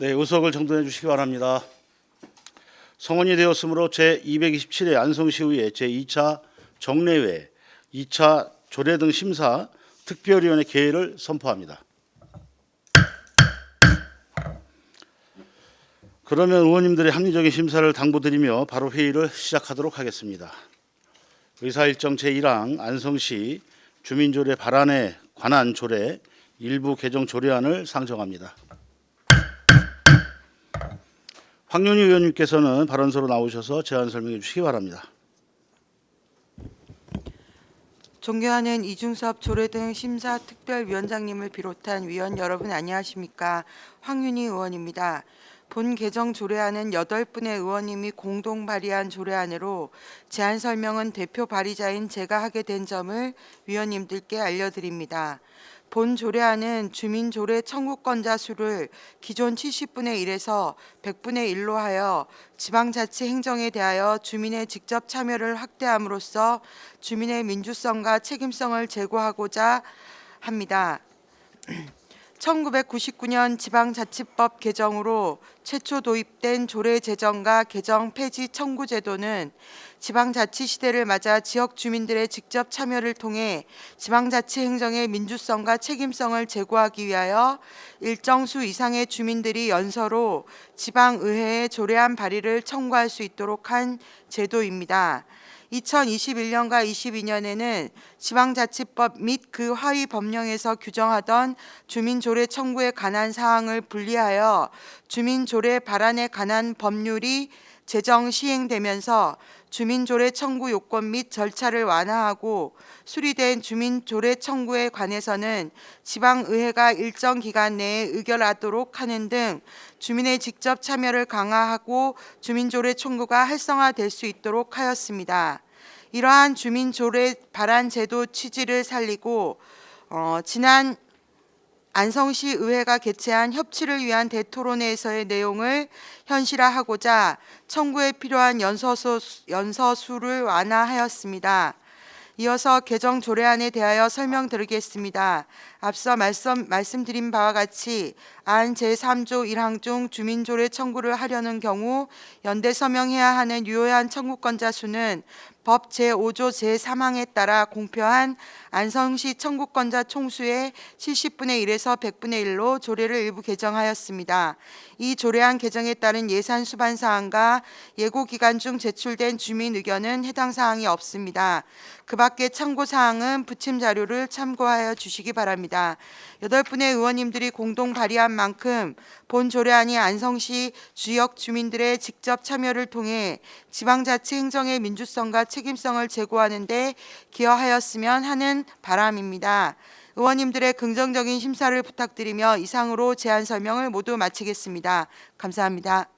네, 의석을 정돈해 주시기 바랍니다. 성원이 되었으므로 제227회 안성시의회 제2차 정례회, 2차 조례 등 심사 특별위원회 개회를 선포합니다. 그러면 의원님들의 합리적인 심사를 당부드리며 바로 회의를 시작하도록 하겠습니다. 의사일정 제1항 안성시 주민조례 발안에 관한 조례 일부 개정 조례안을 상정합니다. 황윤희 의원님께서는 발언서로 나오셔서 제안 설명해 주시기 바랍니다. 존경하는 이중섭 조례 등 심사 특별위원장님을 비롯한 위원 여러분 안녕하십니까. 황윤희 의원입니다. 본 개정 조례안은 8분의 의원님이 공동 발의한 조례안으로 제안 설명은 대표 발의자인 제가 하게 된 점을 위원님들께 알려드립니다. 본 조례안은 주민조례 청구권자 수를 기존 70분의 1에서 100분의 1로 하여 지방자치 행정에 대하여 주민의 직접 참여를 확대함으로써 주민의 민주성과 책임성을 제고하고자 합니다. 1999년 지방자치법 개정으로 최초 도입된 조례 제정과 개정 폐지 청구 제도는 지방자치 시대를 맞아 지역 주민들의 직접 참여를 통해 지방자치 행정의 민주성과 책임성을 제고하기 위하여 일정 수 이상의 주민들이 연서로 지방의회에 조례안 발의를 청구할 수 있도록 한 제도입니다. 2021년과 22년에는 지방자치법 및 그 하위 법령에서 규정하던 주민조례 청구에 관한 사항을 분리하여 주민조례 발안에 관한 법률이 제정 시행되면서 주민조례 청구 요건 및 절차를 완화하고 수리된 주민조례 청구에 관해서는 지방의회가 일정 기간 내에 의결하도록 하는 등 주민의 직접 참여를 강화하고 주민조례 청구가 활성화될 수 있도록 하였습니다. 이러한 주민조례 발안 제도 취지를 살리고 지난 안성시 의회가 개최한 협치를 위한 대토론회에서의 내용을 현실화하고자 청구에 필요한 연서수를 완화하였습니다. 이어서 개정 조례안에 대하여 설명드리겠습니다. 앞서 말씀드린 바와 같이 안 제3조 1항 중 주민조례 청구를 하려는 경우 연대 서명해야 하는 유효한 청구권자 수는 법 제5조 제3항에 따라 공표한 안성시 청구권자 총수의 70분의 1에서 100분의 1로 조례를 일부 개정하였습니다. 이 조례안 개정에 따른 예산 수반 사항과 예고 기간 중 제출된 주민 의견은 해당 사항이 없습니다. 그 밖에 참고 사항은 부침 자료를 참고하여 주시기 바랍니다. 8분의 의원님들이 공동 발의한 만큼 본 조례안이 안성시 지역 주민들의 직접 참여를 통해 지방자치 행정의 민주성과 책임성을 제고하는 데 기여하였으면 하는 바람입니다. 의원님들의 긍정적인 심사를 부탁드리며 이상으로 제안 설명을 모두 마치겠습니다. 감사합니다.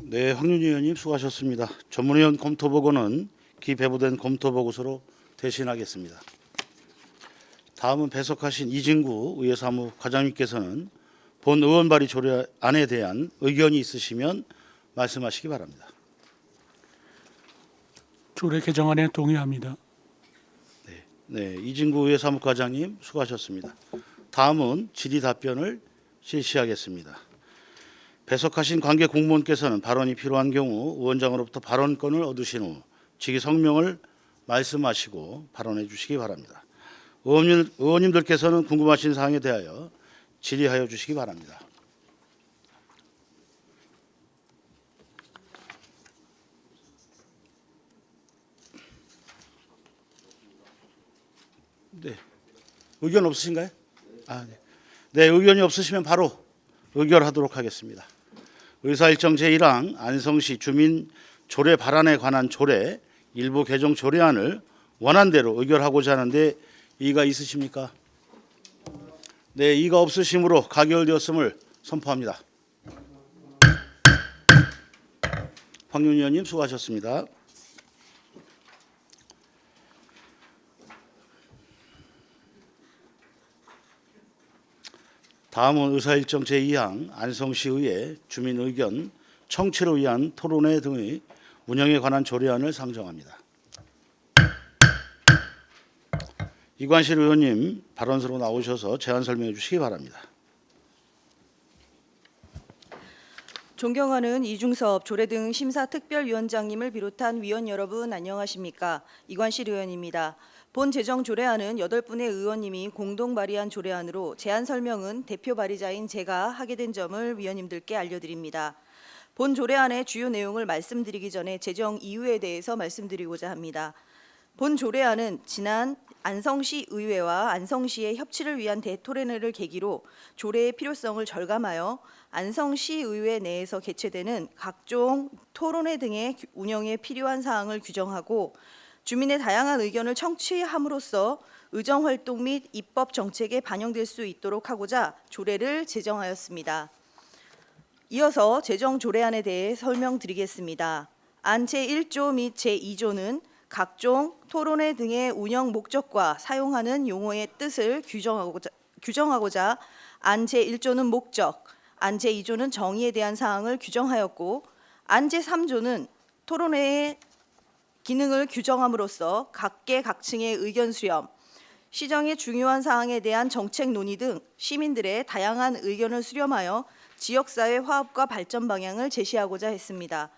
네, 황윤희 의원님 수고하셨습니다. 전문위원 검토보고는 기배부된 검토보고서로 대신하겠습니다. 다음은 배석하신 이진구 의회사무 과장님께서는 본 의원 발의 조례안에 대한 의견이 있으시면 말씀하시기 바랍니다. 조례 개정안에 동의합니다. 네, 이진구 의회사무과장님 수고하셨습니다. 다음은 질의 답변을 실시하겠습니다. 배석하신 관계 공무원께서는 발언이 필요한 경우 의원장으로부터 발언권을 얻으신 후 직위 성명을 말씀하시고 발언해 주시기 바랍니다. 의원님들께서는 궁금하신 사항에 대하여 질의하여 주시기 바랍니다. 네, 의견 없으신가요? 네, 의견이 없으시면 바로 의결하도록 하겠습니다. 의사일정 제1항 안성시 주민 조례 발안에 관한 조례 일부 개정 조례안을 원안대로 의결하고자 하는데 이의가 있으십니까? 네, 이의가 없으시므로 가결되었음을 선포합니다. 황윤희 의원님 수고하셨습니다. 다음은 의사일정 제2항 안성시의회 주민의견 청취를 위한 토론회 등의 운영에 관한 조례안을 상정합니다. 이관실 의원님 발언서로 나오셔서 제안 설명해 주시기 바랍니다. 존경하는 이중섭 조례 등 심사특별위원장님을 비롯한 위원 여러분 안녕하십니까? 이관실 의원입니다. 본 제정 조례안은 8분의 의원님이 공동 발의한 조례안으로 제안 설명은 대표 발의자인 제가 하게 된 점을 위원님들께 알려드립니다. 본 조례안의 주요 내용을 말씀드리기 전에 제정 이유에 대해서 말씀드리고자 합니다. 본 조례안은 지난 안성시 의회와 안성시의 협치를 위한 대토론회를 계기로 조례의 필요성을 절감하여 안성시 의회 내에서 개최되는 각종 토론회 등의 운영에 필요한 사항을 규정하고 주민의 다양한 의견을 청취함으로써 의정활동 및 입법 정책에 반영될 수 있도록 하고자 조례를 제정하였습니다. 이어서 제정 조례안에 대해 설명드리겠습니다. 안 제1조 및 제2조는 각종 토론회 등의 운영 목적과 사용하는 용어의 뜻을 규정하고자 안 제1조는 목적, 안 제2조는 정의에 대한 사항을 규정하였고 안 제3조는 토론회의 기능을 규정함으로써 각계각층의 의견 수렴, 시정의 중요한 사항에 대한 정책 논의 등 시민들의 다양한 의견을 수렴하여 지역사회 화합과 발전 방향을 제시하고자 했습니다.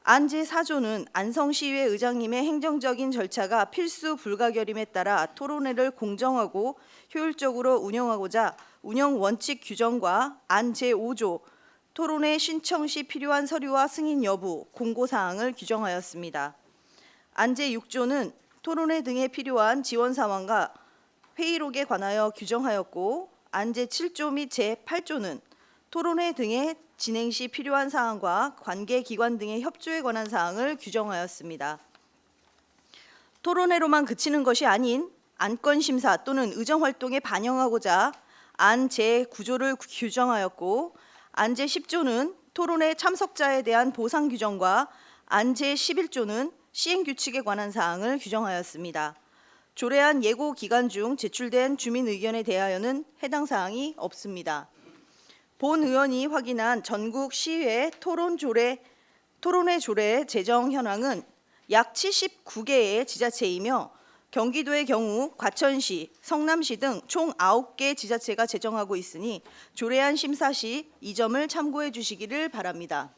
안 제4조는 안성시의회 의장님의 행정적인 절차가 필수 불가결임에 따라 토론회를 공정하고 효율적으로 운영하고자 운영 원칙 규정과 안 제5조 토론회 신청 시 필요한 서류와 승인 여부, 공고사항을 규정하였습니다. 안 제6조는 토론회 등에 필요한 지원 사항과 회의록에 관하여 규정하였고 안 제7조 및 제8조는 토론회 등의 진행 시 필요한 사항과 관계기관 등의 협조에 관한 사항을 규정하였습니다. 토론회로만 그치는 것이 아닌 안건심사 또는 의정활동에 반영하고자 안 제9조를 규정하였고 안 제10조는 토론회 참석자에 대한 보상 규정과 안 제11조는 시행규칙에 관한 사항을 규정하였습니다. 조례안 예고 기간 중 제출된 주민 의견에 대하여는 해당 사항이 없습니다. 본 의원이 확인한 전국 시회 토론회 조례 제정 현황은 약 79개의 지자체이며 경기도의 경우 과천시, 성남시 등 총 9개 지자체가 제정하고 있으니 조례안 심사 시 이 점을 참고해 주시기를 바랍니다.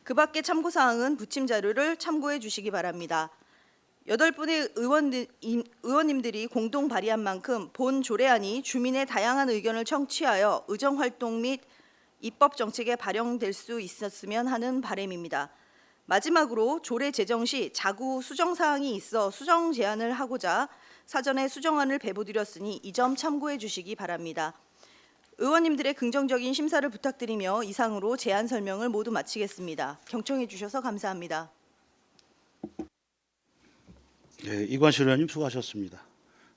그 밖의 참고사항은 부침 자료를 참고해 주시기 바랍니다. 8분의 의원님들이 공동 발의한 만큼 본 조례안이 주민의 다양한 의견을 청취하여 의정활동 및 입법 정책에 반영될 수 있었으면 하는 바람입니다. 마지막으로 조례 제정 시 자구 수정 사항이 있어 수정 제안을 하고자 사전에 수정안을 배부드렸으니 이 점 참고해 주시기 바랍니다. 의원님들의 긍정적인 심사를 부탁드리며 이상으로 제안 설명을 모두 마치겠습니다. 경청해 주셔서 감사합니다. 네, 이관실 의원님 수고하셨습니다.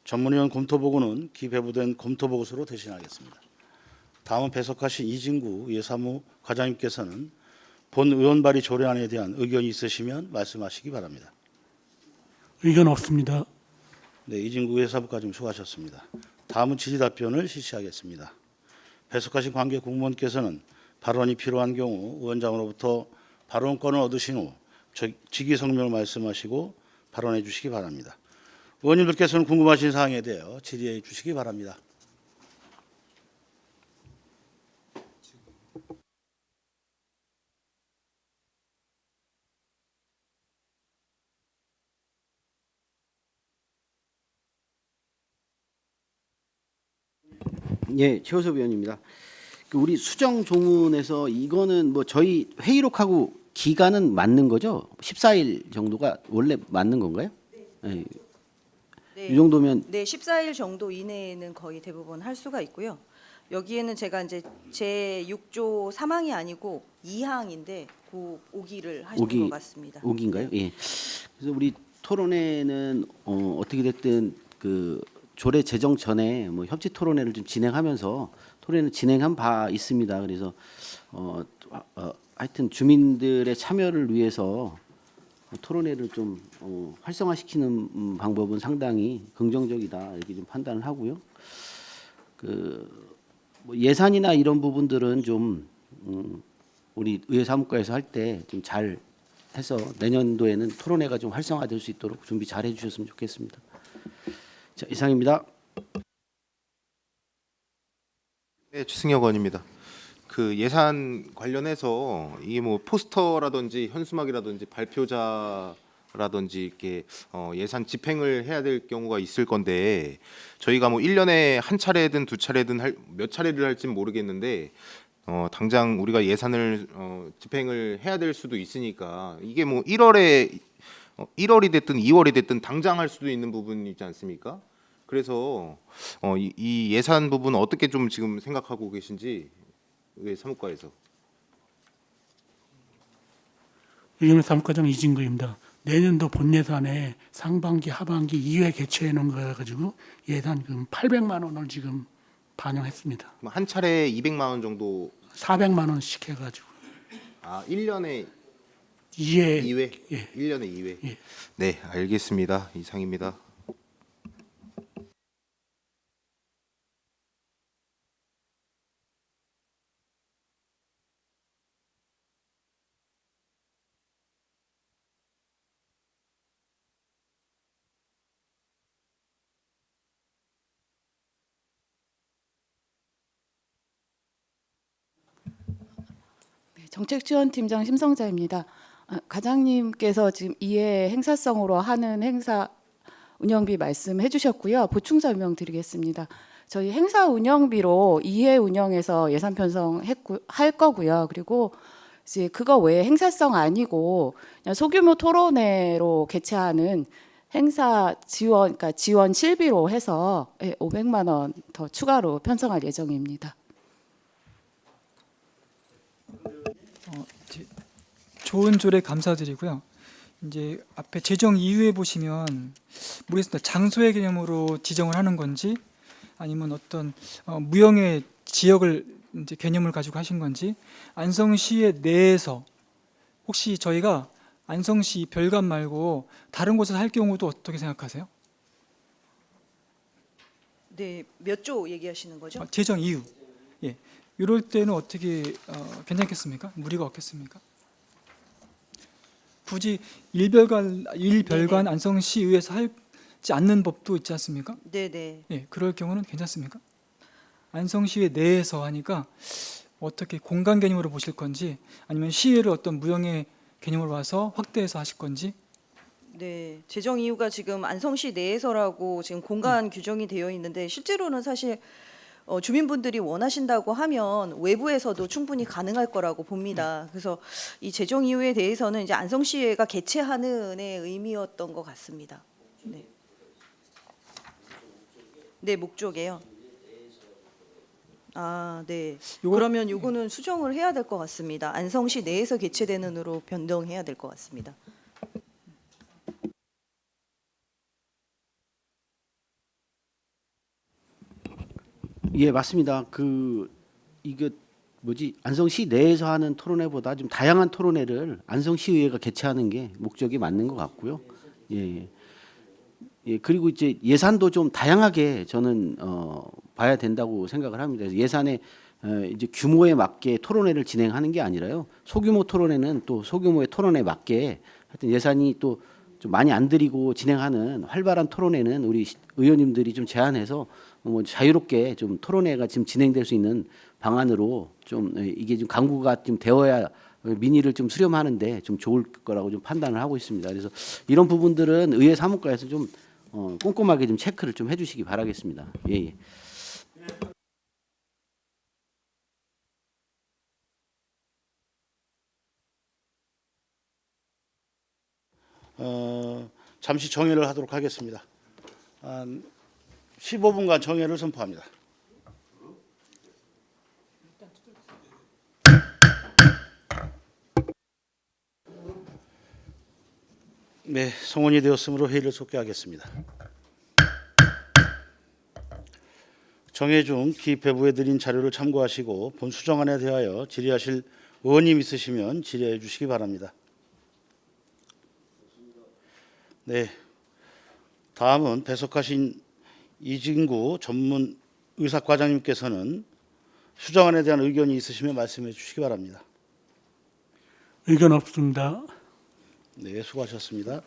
전문위원 검토보고는 기배부된 검토보고서로 대신하겠습니다. 다음은 배석하신 이진구 의회사무 과장님께서는 본 의원 발의 조례안에 대한 의견이 있으시면 말씀하시기 바랍니다. 의견 없습니다. 네, 이진구 의회사무과장님 수고하셨습니다. 다음은 질의답변을 실시하겠습니다. 배석하신 관계 공무원께서는 발언이 필요한 경우 위원장으로부터 발언권을 얻으신 후 직위성명을 말씀하시고 발언해 주시기 바랍니다. 의원님들께서는 궁금하신 사항에 대하여 질의해 주시기 바랍니다. 예, 최호섭 의원입니다. 우리 수정 조문에서 이거는 뭐 저희 회의록하고 기간은 맞는 거죠? 14일 정도가 원래 맞는 건가요? 네. 네, 이 정도면 네, 14일 정도 이내에는 거의 대부분 할 수가 있고요. 여기에는 제가 이제 제6조 3항이 아니고 2항인데 그 5기를 하신 것 같습니다. 5기인가요? 예. 그래서 우리 토론회는 어떻게 됐든 그 조례 제정 전에 뭐 협치 토론회를 좀 진행하면서 토론회는 진행한 바 있습니다. 그래서 하여튼 주민들의 참여를 위해서 토론회를 좀 활성화시키는 방법은 상당히 긍정적이다 이렇게 좀 판단을 하고요. 뭐 예산이나 이런 부분들은 좀 우리 의회사무과에서 할 때 좀 잘 해서 내년도에는 토론회가 좀 활성화될 수 있도록 준비 잘 해주셨으면 좋겠습니다. 자, 이상입니다. 네, 추승혁 의원입니다. 그 예산 관련해서 이게 뭐 포스터라든지 현수막이라든지 발표자라든지 이렇게 예산 집행을 해야 될 경우가 있을 건데 저희가 뭐 1년에 한 차례든 두 차례든 몇 차례를 할지는 모르겠는데 당장 우리가 예산을 집행을 해야 될 수도 있으니까 이게 뭐 1월이 됐든 2월이 됐든 당장 할 수도 있는 부분이지 않습니까? 그래서 이 예산 부분 어떻게 좀 지금 생각하고 계신지 의회 사무과에서. 의원회 사무과장 이진구입니다. 내년도 본 예산에 상반기, 하반기 2회 개최해 놓은 거 가지고 예산금 800만 원을 지금 반영했습니다. 한 차례에 200만 원 정도. 400만 원씩 해가지고 1년에 2회 2회? 예. 1년에 2회. 예. 네, 알겠습니다. 이상입니다. 정책지원팀장 심성자입니다. 과장님께서 지금 이해 행사성으로 하는 행사 운영비 말씀해 주셨고요. 보충 설명드리겠습니다. 저희 행사 운영비로 2회 운영해서 예산 편성할 거고요. 그리고 이제 그거 외에 행사성 아니고 그냥 소규모 토론회로 개최하는 행사 지원, 그러니까 지원 실비로 해서 500만 원 더 추가로 편성할 예정입니다. 좋은 조례 감사드리고요. 이제 앞에 재정 이유에 보시면 모르겠습니다. 장소의 개념으로 지정을 하는 건지 아니면 어떤 무형의 지역을 이제 개념을 가지고 하신 건지 안성시의 내에서 혹시 저희가 안성시 별관 말고 다른 곳에서 할 경우도 어떻게 생각하세요? 네, 몇 조 얘기하시는 거죠? 재정 이유. 예. 이럴 때는 어떻게 괜찮겠습니까? 무리가 없겠습니까? 굳이 일별관 네네. 안성시의회에서 하지 않는 법도 있지 않습니까? 네네. 예, 그럴 경우는 괜찮습니까? 안성시의 내에서 하니까 어떻게 공간 개념으로 보실 건지 아니면 시의회를 어떤 무형의 개념으로 와서 확대해서 하실 건지. 네, 재정 이유가 지금 안성시 내에서라고 지금 공간 규정이 되어 있는데 실제로는 사실 주민분들이 원하신다고 하면 외부에서도 충분히 가능할 거라고 봅니다. 그래서 이 재정 이유에 대해서는 이제 안성시의회가 개최하는의 의미였던 것 같습니다. 네. 네, 목적이요. 네. 그러면 요거는 수정을 해야 될 것 같습니다. 안성시 내에서 개최되는으로 변동해야 될 것 같습니다. 예, 맞습니다. 이게 안성시 내에서 하는 토론회보다 좀 다양한 토론회를 안성시의회가 개최하는 게 목적이 맞는 것 같고요. 예. 예, 그리고 이제 예산도 좀 다양하게 저는 봐야 된다고 생각을 합니다. 그래서 예산의 이제 규모에 맞게 토론회를 진행하는 게 아니라요. 소규모 토론회는 또 소규모의 토론에 맞게 하여튼 예산이 또 좀 많이 안 들이고 진행하는 활발한 토론회는 우리 의원님들이 좀 제안해서 자유롭게 좀 토론회가 지금 진행될 수 있는 방안으로 좀 이게 좀 강구가 좀 되어야 민의를 좀 수렴하는데 좀 좋을 거라고 좀 판단을 하고 있습니다. 그래서 이런 부분들은 의회 사무과에서 좀 꼼꼼하게 좀 체크를 좀 해주시기 바라겠습니다. 예, 예. 잠시 정회를 하도록 하겠습니다. 한 15분간 정회를 선포합니다. 네, 성원이 되었으므로 회의를 속개하겠습니다. 정회 중 기입회부에 드린 자료를 참고하시고 본 수정안에 대하여 질의하실 의원님 있으시면 질의해 주시기 바랍니다. 네, 다음은 배석하신 이진구 전문 의사과장님께서는 수정안에 대한 의견이 있으시면 말씀해 주시기 바랍니다. 의견 없습니다. 네, 수고하셨습니다.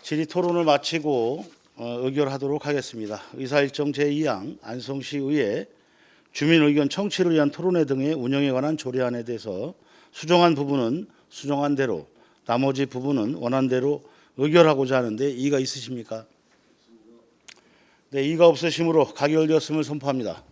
질의 토론을 마치고 의결하도록 하겠습니다. 의사일정 제2항 안성시의회 주민 의견 청취를 위한 토론회 등의 운영에 관한 조례안에 대해서 수정한 부분은 수정한 대로, 나머지 부분은 원안대로 의결하고자 하는데 이의가 있으십니까? 네, 이의가 없으시므로 가결되었음을 선포합니다.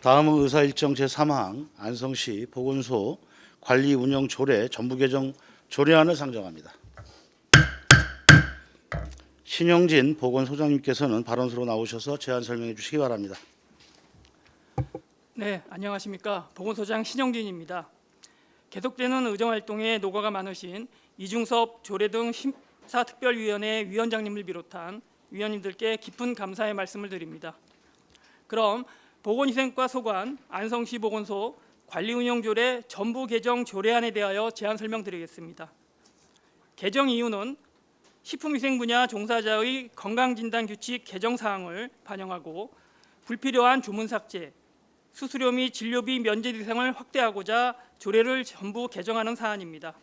다음은 의사일정 제3항 안성시 보건소 관리 운영 조례 전부 개정 조례안을 상정합니다. 신영진 보건소장님께서는 발언서로 나오셔서 제안 설명해 주시기 바랍니다. 네, 안녕하십니까. 보건소장 신영진입니다. 계속되는 의정활동에 노고가 많으신 이중섭 조례 등 심사특별위원회 위원장님을 비롯한 위원님들께 깊은 감사의 말씀을 드립니다. 그럼 보건위생과 소관 안성시 보건소 관리운영조례 전부 개정 조례안에 대하여 제안 설명드리겠습니다. 개정 이유는 식품위생 분야 종사자의 건강진단규칙 개정 사항을 반영하고 불필요한 조문 삭제, 수수료 및 진료비 면제 대상을 확대하고자 조례를 전부 개정하는 사안입니다.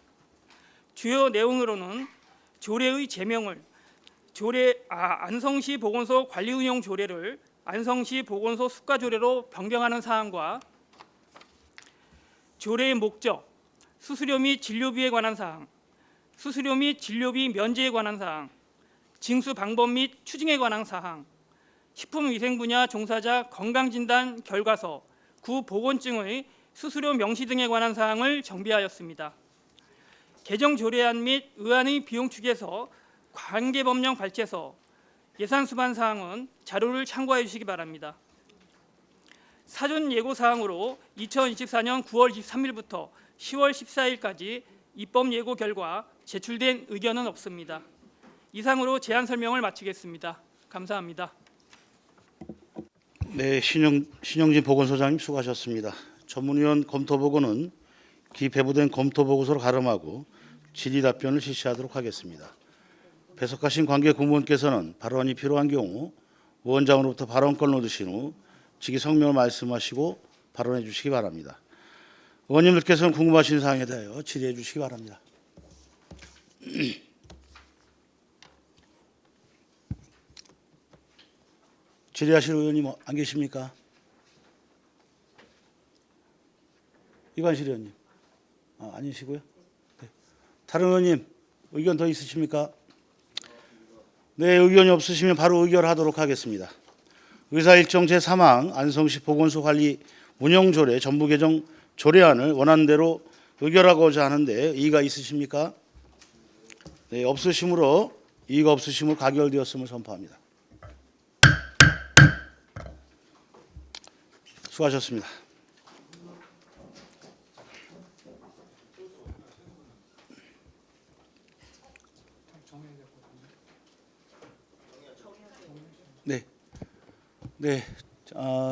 주요 내용으로는 조례의 제명을 안성시 보건소 관리운영 조례를 안성시 보건소 수가조례로 변경하는 사항과 조례의 목적, 수수료 및 진료비에 관한 사항, 수수료 및 진료비 면제에 관한 사항, 징수 방법 및 추징에 관한 사항, 식품위생 분야 종사자 건강진단 결과서, 구보건증의 수수료 명시 등에 관한 사항을 정비하였습니다. 개정 조례안 및 의안의 비용 추계서, 관계법령 발제서, 예산 수반 사항은 자료를 참고해 주시기 바랍니다. 사전 예고 사항으로 2024년 9월 23일부터 10월 14일까지 입법 예고 결과 제출된 의견은 없습니다. 이상으로 제안 설명을 마치겠습니다. 감사합니다. 네, 신영진 보건소장님 수고하셨습니다. 전문위원 검토보고는 기 배부된 검토보고서로 가름하고 질의 답변을 실시하도록 하겠습니다. 배석하신 관계 공무원께서는 발언이 필요한 경우 위원장으로부터 발언권을 얻으신 후 직위 성명을 말씀하시고 발언해 주시기 바랍니다. 의원님들께서는 궁금하신 사항에 대하여 질의해 주시기 바랍니다. 질의하실 의원님 안 계십니까? 이관실 의원님 아니시고요. 네. 다른 의원님 의견 더 있으십니까? 네, 의견이 없으시면 바로 의결하도록 하겠습니다. 의사일정 제3항 안성시 보건소 관리 운영조례 전부 개정 조례안을 원안대로 의결하고자 하는데 이의가 있으십니까? 네, 없으시므로 이의가 없으시므로 가결되었음을 선포합니다. 수고하셨습니다. 네,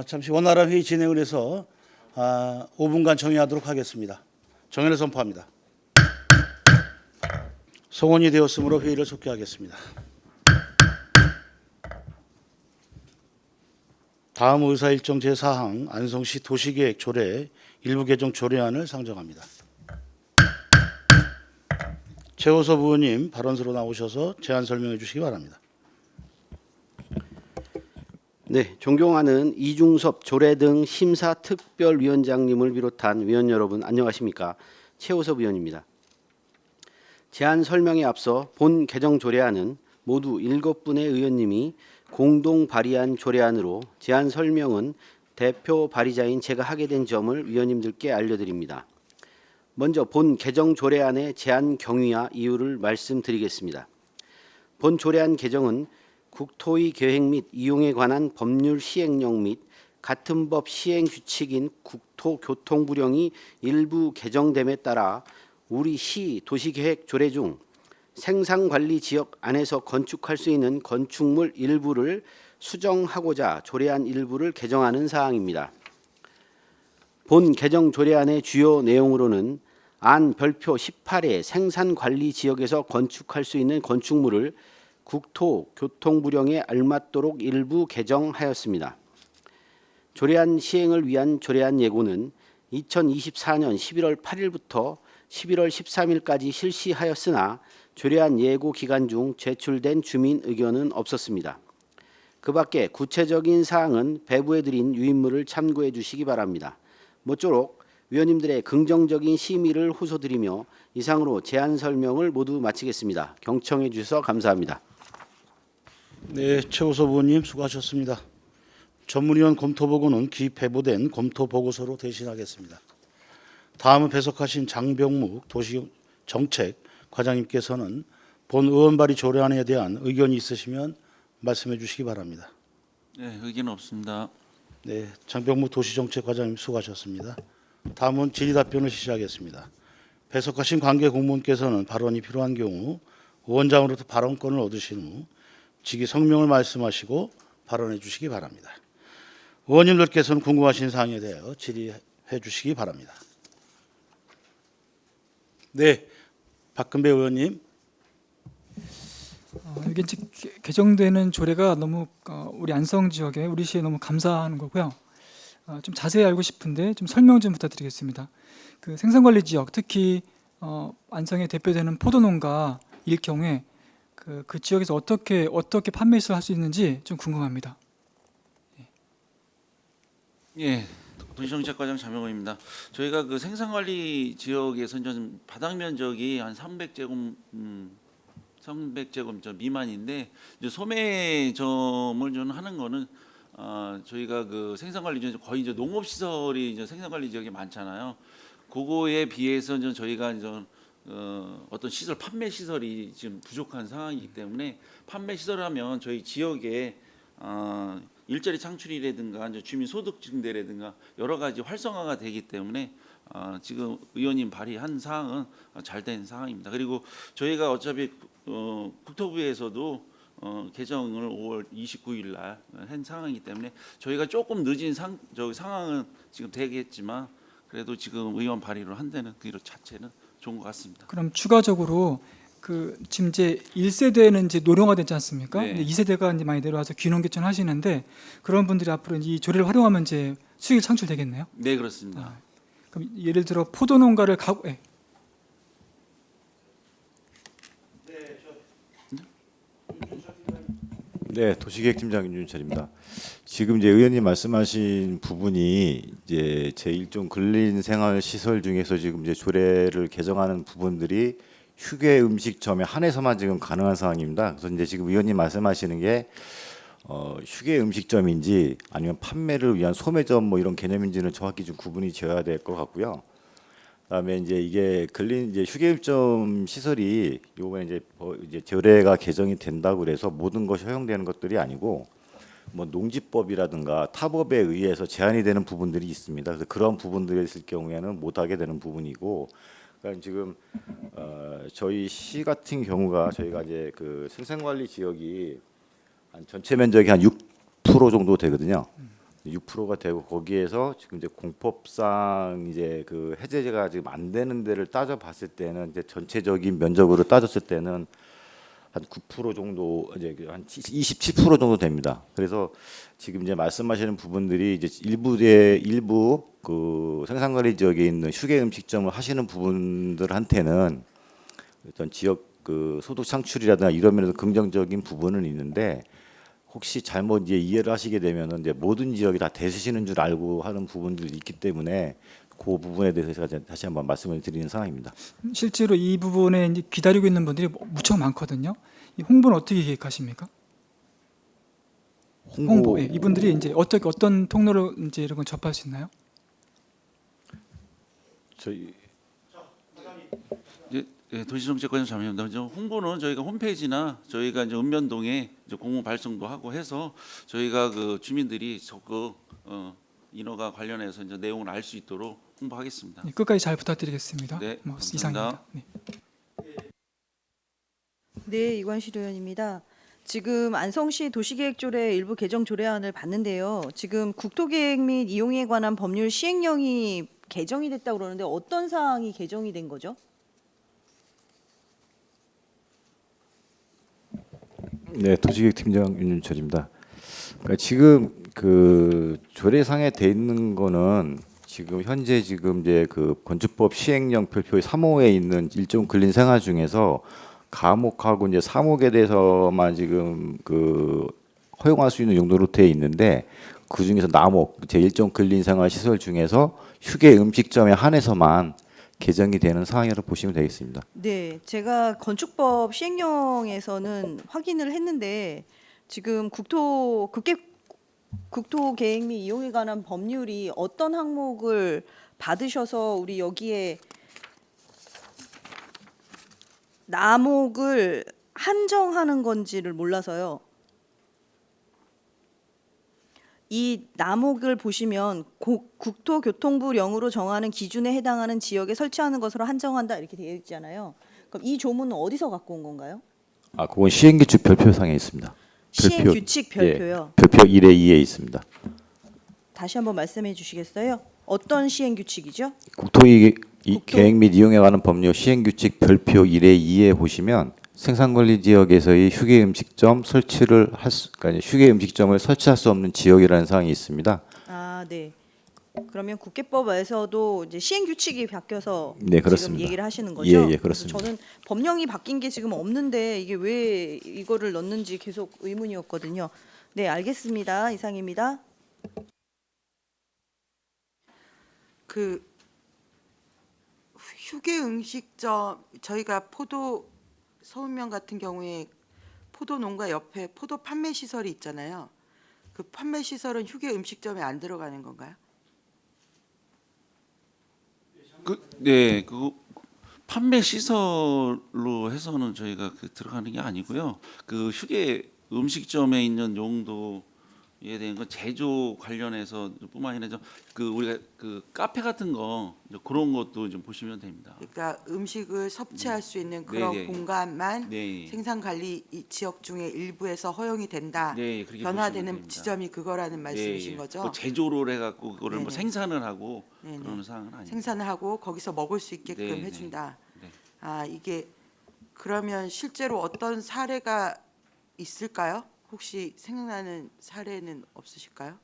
잠시 원활한 회의 진행을 해서 5분간 정의하도록 하겠습니다. 정의를 선포합니다. 송원이 되었으므로 회의를 속기하겠습니다. 다음 의사일정 제4항 안성시 도시계획 조례 일부 개정 조례안을 상정합니다. 최호섭 의원님 발언서로 나오셔서 제안 설명해 주시기 바랍니다. 네, 존경하는 이중섭 조례 등 심사특별위원장님을 비롯한 위원 여러분 안녕하십니까? 최호섭 의원입니다. 제안 설명에 앞서 본 개정 조례안은 모두 7분의 의원님이 공동 발의한 조례안으로 제안 설명은 대표 발의자인 제가 하게 된 점을 위원님들께 알려드립니다. 먼저 본 개정 조례안의 제안 경위와 이유를 말씀드리겠습니다. 본 조례안 개정은 국토의 계획 및 이용에 관한 법률 시행령 및 같은 법 시행 규칙인 국토교통부령이 일부 개정됨에 따라 우리 시 도시계획 조례 중 생산관리 지역 안에서 건축할 수 있는 건축물 일부를 수정하고자 조례안 일부를 개정하는 사항입니다. 본 개정 조례안의 주요 내용으로는 안 별표 18의 생산관리 지역에서 건축할 수 있는 건축물을 국토교통부령에 알맞도록 일부 개정하였습니다. 조례안 시행을 위한 조례안 예고는 2024년 11월 8일부터 11월 13일까지 실시하였으나 조례안 예고 기간 중 제출된 주민 의견은 없었습니다. 그 밖에 구체적인 사항은 배부해 드린 유인물을 참고해 주시기 바랍니다. 모쪼록 위원님들의 긍정적인 심의를 호소드리며 이상으로 제안 설명을 모두 마치겠습니다. 경청해 주셔서 감사합니다. 네, 최우섭 의원님 수고하셨습니다. 전문위원 검토보고는 기배부된 검토보고서로 대신하겠습니다. 다음은 배석하신 장병묵 도시정책 과장님께서는 본 의원 발의 조례안에 대한 의견이 있으시면 말씀해 주시기 바랍니다. 네, 의견 없습니다. 네, 장병묵 도시정책 과장님 수고하셨습니다. 다음은 질의답변을 실시하겠습니다. 배석하신 관계 공무원께서는 발언이 필요한 경우 의원장으로부터 발언권을 얻으신 후 직위 성명을 말씀하시고 발언해 주시기 바랍니다. 의원님들께서는 궁금하신 사항에 대하여 질의해 주시기 바랍니다. 네, 박근배 의원님. 이게 이제 개정되는 조례가 너무 우리 안성 지역에 우리 시에 너무 감사하는 거고요. 좀 자세히 알고 싶은데 좀 설명 좀 부탁드리겠습니다. 그 생산관리 지역, 특히 안성에 대표되는 포도농가일 경우에 그 지역에서 어떻게 판매 시설 할 수 있는지 좀 궁금합니다. 예, 도시정책과장 장명호입니다. 저희가 그 생산관리 지역에서 좀 바닥 면적이 한 300제곱미터 미만인데 이제 소매점을 좀 하는 거는 저희가 그 생산관리 지역 거의 이제 농업시설이 이제 생산관리 지역이 많잖아요. 그거에 비해서 이제 저희가 이제 어떤 시설 판매 시설이 지금 부족한 상황이기 때문에 판매 시설하면 저희 지역에 일자리 창출이라든가 이제 주민 소득 증대라든가 여러 가지 활성화가 되기 때문에 지금 의원님 발의한 사항은 잘된 사항입니다. 그리고 저희가 어차피 국토부에서도 개정을 5월 29일 날 한 상황이기 때문에 저희가 조금 늦은 상황은 지금 되겠지만 그래도 지금 의원 발의로 한다는 그 자체는 좋은 것 같습니다. 그럼 추가적으로 그 지금 이제 1세대는 이제 노령화 됐지 않습니까? 네. 2세대가 이제 많이 내려와서 귀농 개천 하시는데 그런 분들이 앞으로 이 조례를 활용하면 이제 수익이 창출되겠네요. 네, 그렇습니다. 그럼 예를 들어 포도 농가를 가고 네, 도시계획팀장 윤준철입니다. 지금 이제 의원님 말씀하신 부분이 이제 제1종 근린생활시설 중에서 지금 이제 조례를 개정하는 부분들이 휴게 음식점에 한해서만 지금 가능한 상황입니다. 그래서 이제 지금 의원님 말씀하시는 게 휴게 음식점인지 아니면 판매를 위한 소매점 뭐 이런 개념인지는 정확히 좀 구분이 지어야 될 것 같고요. 그다음에 이제 이게 이제 휴게점 시설이 요번에 이제 조례가 개정이 된다고 그래서 모든 것이 허용되는 것들이 아니고 뭐 농지법이라든가 타법에 의해서 제한이 되는 부분들이 있습니다. 그래서 그런 부분들이 있을 경우에는 못하게 되는 부분이고, 그러니까 지금 저희 시 같은 경우가 저희가 이제 그 생산관리 지역이 한 전체 면적이 한 6% 정도 되거든요. 6%가 되고 거기에서 지금 이제 공법상 이제 그 해제가 지금 안 되는 데를 따져 봤을 때는 이제 전체적인 면적으로 따졌을 때는 한 9% 정도 이제 한 27% 정도 됩니다. 그래서 지금 이제 말씀하시는 부분들이 이제 일부 그 생산관리 지역에 있는 휴게 음식점을 하시는 분들한테는 어떤 지역 그 소득 창출이라든가 이런 면에서 긍정적인 부분은 있는데 혹시 잘못 이제 이해를 하시게 되면은 이제 모든 지역이 다 대수시는 줄 알고 하는 부분들이 있기 때문에 그 부분에 대해서 제가 다시 한번 말씀을 드리는 상황입니다. 실제로 이 부분에 이제 기다리고 있는 분들이 무척 많거든요. 이 홍보는 어떻게 계획하십니까? 홍보. 예, 이분들이 이제 어떤 통로로 이제 이런 걸 접할 수 있나요? 저희 예, 도시정책과장 잠시만요. 홍보는 저희가 홈페이지나 저희가 이제 읍면동에 이제 공문 발송도 하고 해서 저희가 그 주민들이 적극 인허가 관련해서 이제 내용을 알 수 있도록 홍보하겠습니다. 네, 끝까지 잘 부탁드리겠습니다. 네, 이상입니다. 네. 네, 이관실 의원입니다. 지금 안성시 도시계획조례 일부 개정 조례안을 봤는데요. 지금 국토계획 및 이용에 관한 법률 시행령이 개정이 됐다고 그러는데 어떤 사항이 개정이 된 거죠? 네, 도시계획팀장 윤준철입니다. 그러니까 지금 그 조례상에 돼 있는 거는 지금 현재 지금 이제 그 건축법 시행령 별표 3호에 있는 일종 근린 생활 중에서 가목하고 이제 사목에 대해서만 지금 그 허용할 수 있는 용도로 돼 있는데 그 중에서 나목 제 일종 근린 생활 시설 중에서 휴게 음식점에 한해서만 개정이 되는 사항이라고 보시면 되겠습니다. 네, 제가 건축법 시행령에서는 확인을 했는데 지금 국토계획 및 이용에 관한 법률이 어떤 항목을 받으셔서 우리 여기에 나목을 한정하는 건지를 몰라서요. 이 나목을 보시면 국토교통부령으로 정하는 기준에 해당하는 지역에 설치하는 것으로 한정한다 이렇게 되어 있잖아요. 그럼 이 조문은 어디서 갖고 온 건가요? 아, 그건 시행규칙 별표상에 있습니다. 시행규칙 별표요. 별표 1에 2에 있습니다. 다시 한번 말씀해 주시겠어요? 어떤 시행규칙이죠? 국토계획 및 이용에 관한 법률 시행규칙 별표 1에 2에 보시면 생산관리 지역에서의 휴게 음식점 설치를 그러니까 휴게 음식점을 설치할 수 없는 지역이라는 사항이 있습니다. 아, 네. 그러면 국회법에서도 이제 시행규칙이 바뀌어서 네, 지금 그렇습니다. 얘기를 하시는 거죠? 예, 그렇습니다. 저는 법령이 바뀐 게 지금 없는데 이게 왜 이거를 넣는지 계속 의문이었거든요. 네, 알겠습니다. 이상입니다. 그 휴게 음식점 저희가 포도 서운면 같은 경우에 포도 농가 옆에 포도 판매 시설이 있잖아요. 그 판매 시설은 휴게 음식점에 안 들어가는 건가요? 네, 그 판매 시설로 해서는 저희가 들어가는 게 아니고요. 그 휴게 음식점에 있는 용도에 대한 건 제조 관련해서 뿐만 아니라 그 우리가 그 카페 같은 거 그런 것도 좀 보시면 됩니다. 그러니까 음식을 섭취할 수 있는 그런 네, 네. 공간만 네, 생산관리 지역 중에 일부에서 허용이 된다. 네, 그렇게 보시면 변화되는 됩니다. 지점이 그거라는 말씀이신 네, 거죠? 그 제조를 해갖고 그거를 뭐 네네. 생산을 하고 네네. 그러는 사항은 아닙니다. 생산을 하고 거기서 먹을 수 있게끔 네, 네. 해준다. 네. 아, 이게 그러면 실제로 어떤 사례가 있을까요? 혹시 생각나는 사례는 없으실까요?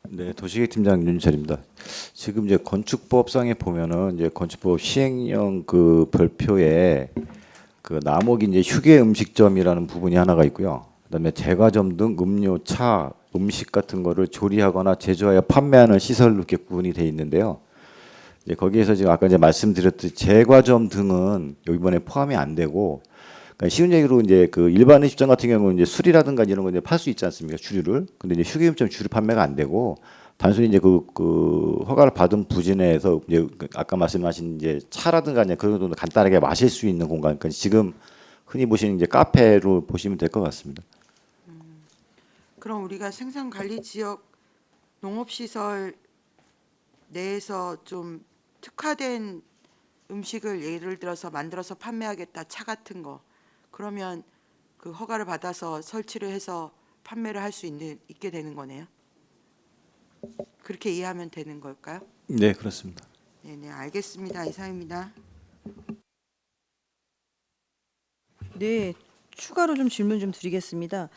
네, 도시계획팀장 윤철입니다. 지금 이제 건축법상에 보면은 이제 건축법 시행령 그 별표에 그 나목이 이제 휴게 음식점이라는 부분이 하나가 있고요. 그다음에 제과점 등 음료, 차, 음식 같은 거를 조리하거나 제조하여 판매하는 시설로 이렇게 구분이 돼 있는데요. 이제 거기에서 지금 아까 이제 말씀드렸듯이 제과점 등은 이번에 포함이 안 되고, 그러니까 쉬운 얘기로 이제 그 일반 음식점 같은 경우는 이제 술이라든가 이런 거 이제 팔 수 있지 않습니까? 주류를. 근데 이제 휴게음식점 주류 판매가 안 되고 단순히 이제 그 허가를 받은 부지 내에서 이제 아까 말씀하신 이제 차라든가 이제 그런 정도 간단하게 마실 수 있는 공간. 그러니까 지금 흔히 보시는 이제 카페로 보시면 될 것 같습니다. 그럼 우리가 생산관리지역 농업시설 내에서 좀 특화된 음식을 예를 들어서 만들어서 판매하겠다, 차 같은 거. 그러면 그 허가를 받아서 설치를 해서 판매를 할 수 있게 되는 거네요. 그렇게 이해하면 되는 걸까요? 네, 그렇습니다. 네, 알겠습니다. 이상입니다. 네, 추가로 좀 질문 좀 드리겠습니다.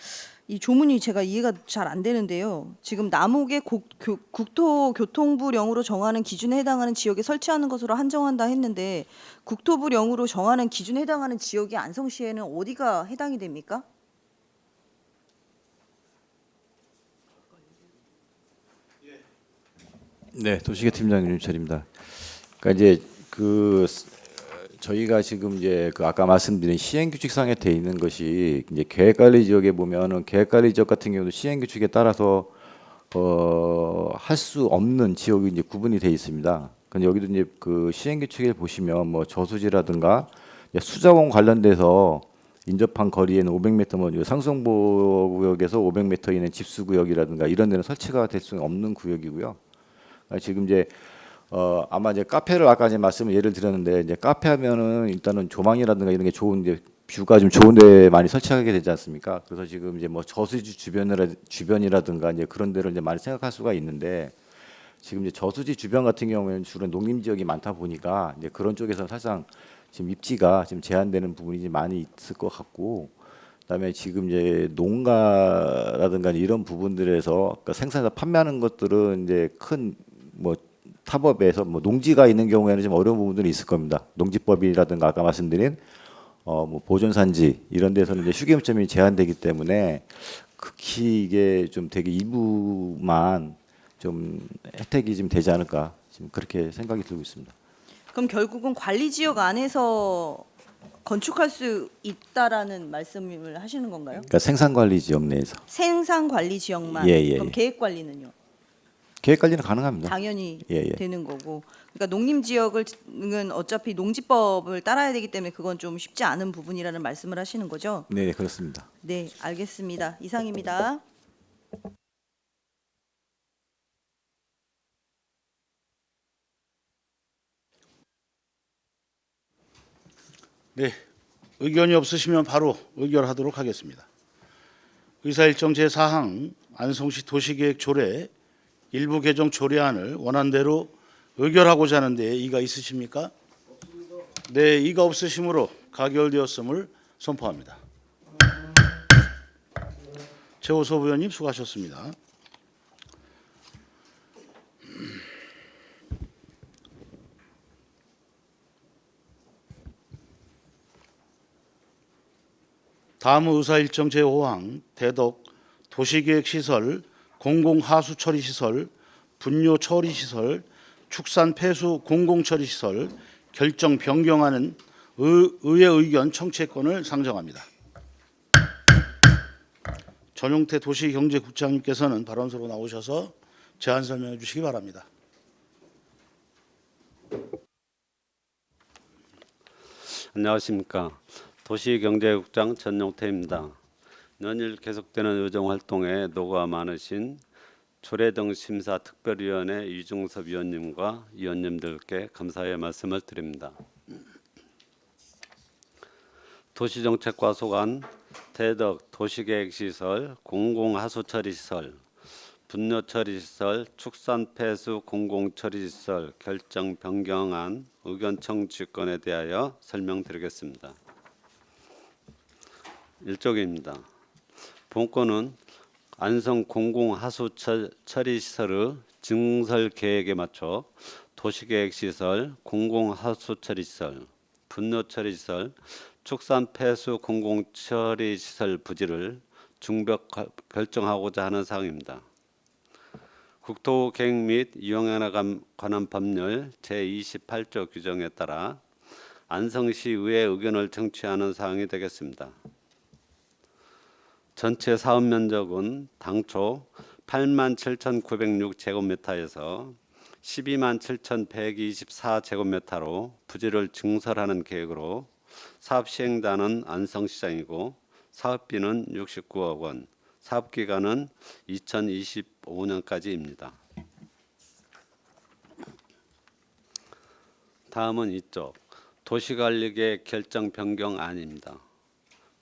이 조문이 제가 이해가 잘 안 되는데요. 지금 나목의 국토교통부령으로 정하는 기준에 해당하는 지역에 설치하는 것으로 한정한다 했는데 국토부령으로 정하는 기준에 해당하는 지역이 안성시에는 어디가 해당이 됩니까? 네, 도시계획팀장 윤철입니다. 그러니까 이제 그 저희가 지금 이제 그 아까 말씀드린 시행규칙상에 돼 있는 것이 이제 계획관리 지역에 보면은 계획관리 지역 같은 경우도 시행규칙에 따라서 할 수 없는 지역이 이제 구분이 돼 있습니다. 근데 여기도 이제 그 시행규칙을 보시면 뭐 저수지라든가 수자원 관련돼서 인접한 거리에는 500m 뭐 상승보구역에서 500m 이내 집수구역이라든가 이런 데는 설치가 될 수 없는 구역이고요. 지금 이제 아마 이제 카페를 아까 이제 예를 드렸는데 이제 카페 하면은 일단은 조망이라든가 이런 게 좋은데 뷰가 좀 좋은데 많이 설치하게 되지 않습니까? 그래서 지금 이제 뭐 저수지 주변이라든가 이제 그런 데를 이제 많이 생각할 수가 있는데 지금 이제 저수지 주변 같은 경우에는 주로 농림 지역이 많다 보니까 이제 그런 쪽에서 사실상 지금 입지가 지금 제한되는 부분이 이제 많이 있을 것 같고, 그다음에 지금 이제 농가라든가 이런 부분들에서 그러니까 생산해서 판매하는 것들은 이제 큰 뭐 타법에서 뭐 농지가 있는 경우에는 좀 어려운 부분들이 있을 겁니다. 농지법이라든가 아까 말씀드린 뭐 보존산지 이런 데서는 이제 휴게점이 제한되기 때문에 극히 이게 좀 되게 일부만 좀 혜택이 좀 되지 않을까 지금 그렇게 생각이 들고 있습니다. 그럼 결국은 관리 지역 안에서 건축할 수 있다라는 말씀을 하시는 건가요? 그러니까 생산관리 지역 내에서 생산 관리 지역만. 예, 예, 그럼 예. 계획 관리는요? 계획 관리는 가능합니다. 당연히 예, 예. 되는 거고. 그러니까 농림 지역은 어차피 농지법을 따라야 되기 때문에 그건 좀 쉽지 않은 부분이라는 말씀을 하시는 거죠? 네, 그렇습니다. 네, 알겠습니다. 이상입니다. 네, 의견이 없으시면 바로 의결하도록 하겠습니다. 의사일정 제4항 안성시 도시계획 조례 일부 개정 조례안을 원안대로 의결하고자 하는데 이의가 있으십니까? 네, 이의가 없으시므로 가결되었음을 선포합니다. 최호섭 의원님 수고하셨습니다. 다음 의사일정 제5항 대덕 도시계획시설 공공하수처리시설 분뇨처리시설 축산 폐수 공공처리시설 결정 변경하는 의회 의견 청취권을 상정합니다. 전용태 도시경제국장님께서는 발언서로 나오셔서 제안 설명해 주시기 바랍니다. 안녕하십니까. 도시경제국장 전용태입니다. 연일 계속되는 의정활동에 노고가 많으신 조례 등 심사특별위원회 이중섭 위원님과 위원님들께 감사의 말씀을 드립니다. 도시정책과 소관, 대덕 도시계획시설, 공공하수처리시설, 분뇨처리시설, 축산폐수 공공처리시설 결정 변경안 의견 청취권에 대하여 설명드리겠습니다. 1쪽입니다. 본건은 안성 공공하수처리시설의 증설 계획에 맞춰 도시계획시설, 공공하수처리시설, 분뇨처리시설, 축산폐수 공공처리시설 부지를 중벽 결정하고자 하는 사항입니다. 국토계획 및 이용에 관한 법률 제28조 규정에 따라 안성시 의회 의견을 청취하는 사항이 되겠습니다. 전체 사업 면적은 당초 87,906제곱미터에서 127,124제곱미터로 부지를 증설하는 계획으로 사업 시행자는 안성시장이고 사업비는 69억 원, 사업기간은 2025년까지입니다. 다음은 이쪽 도시관리계획 결정 변경안입니다.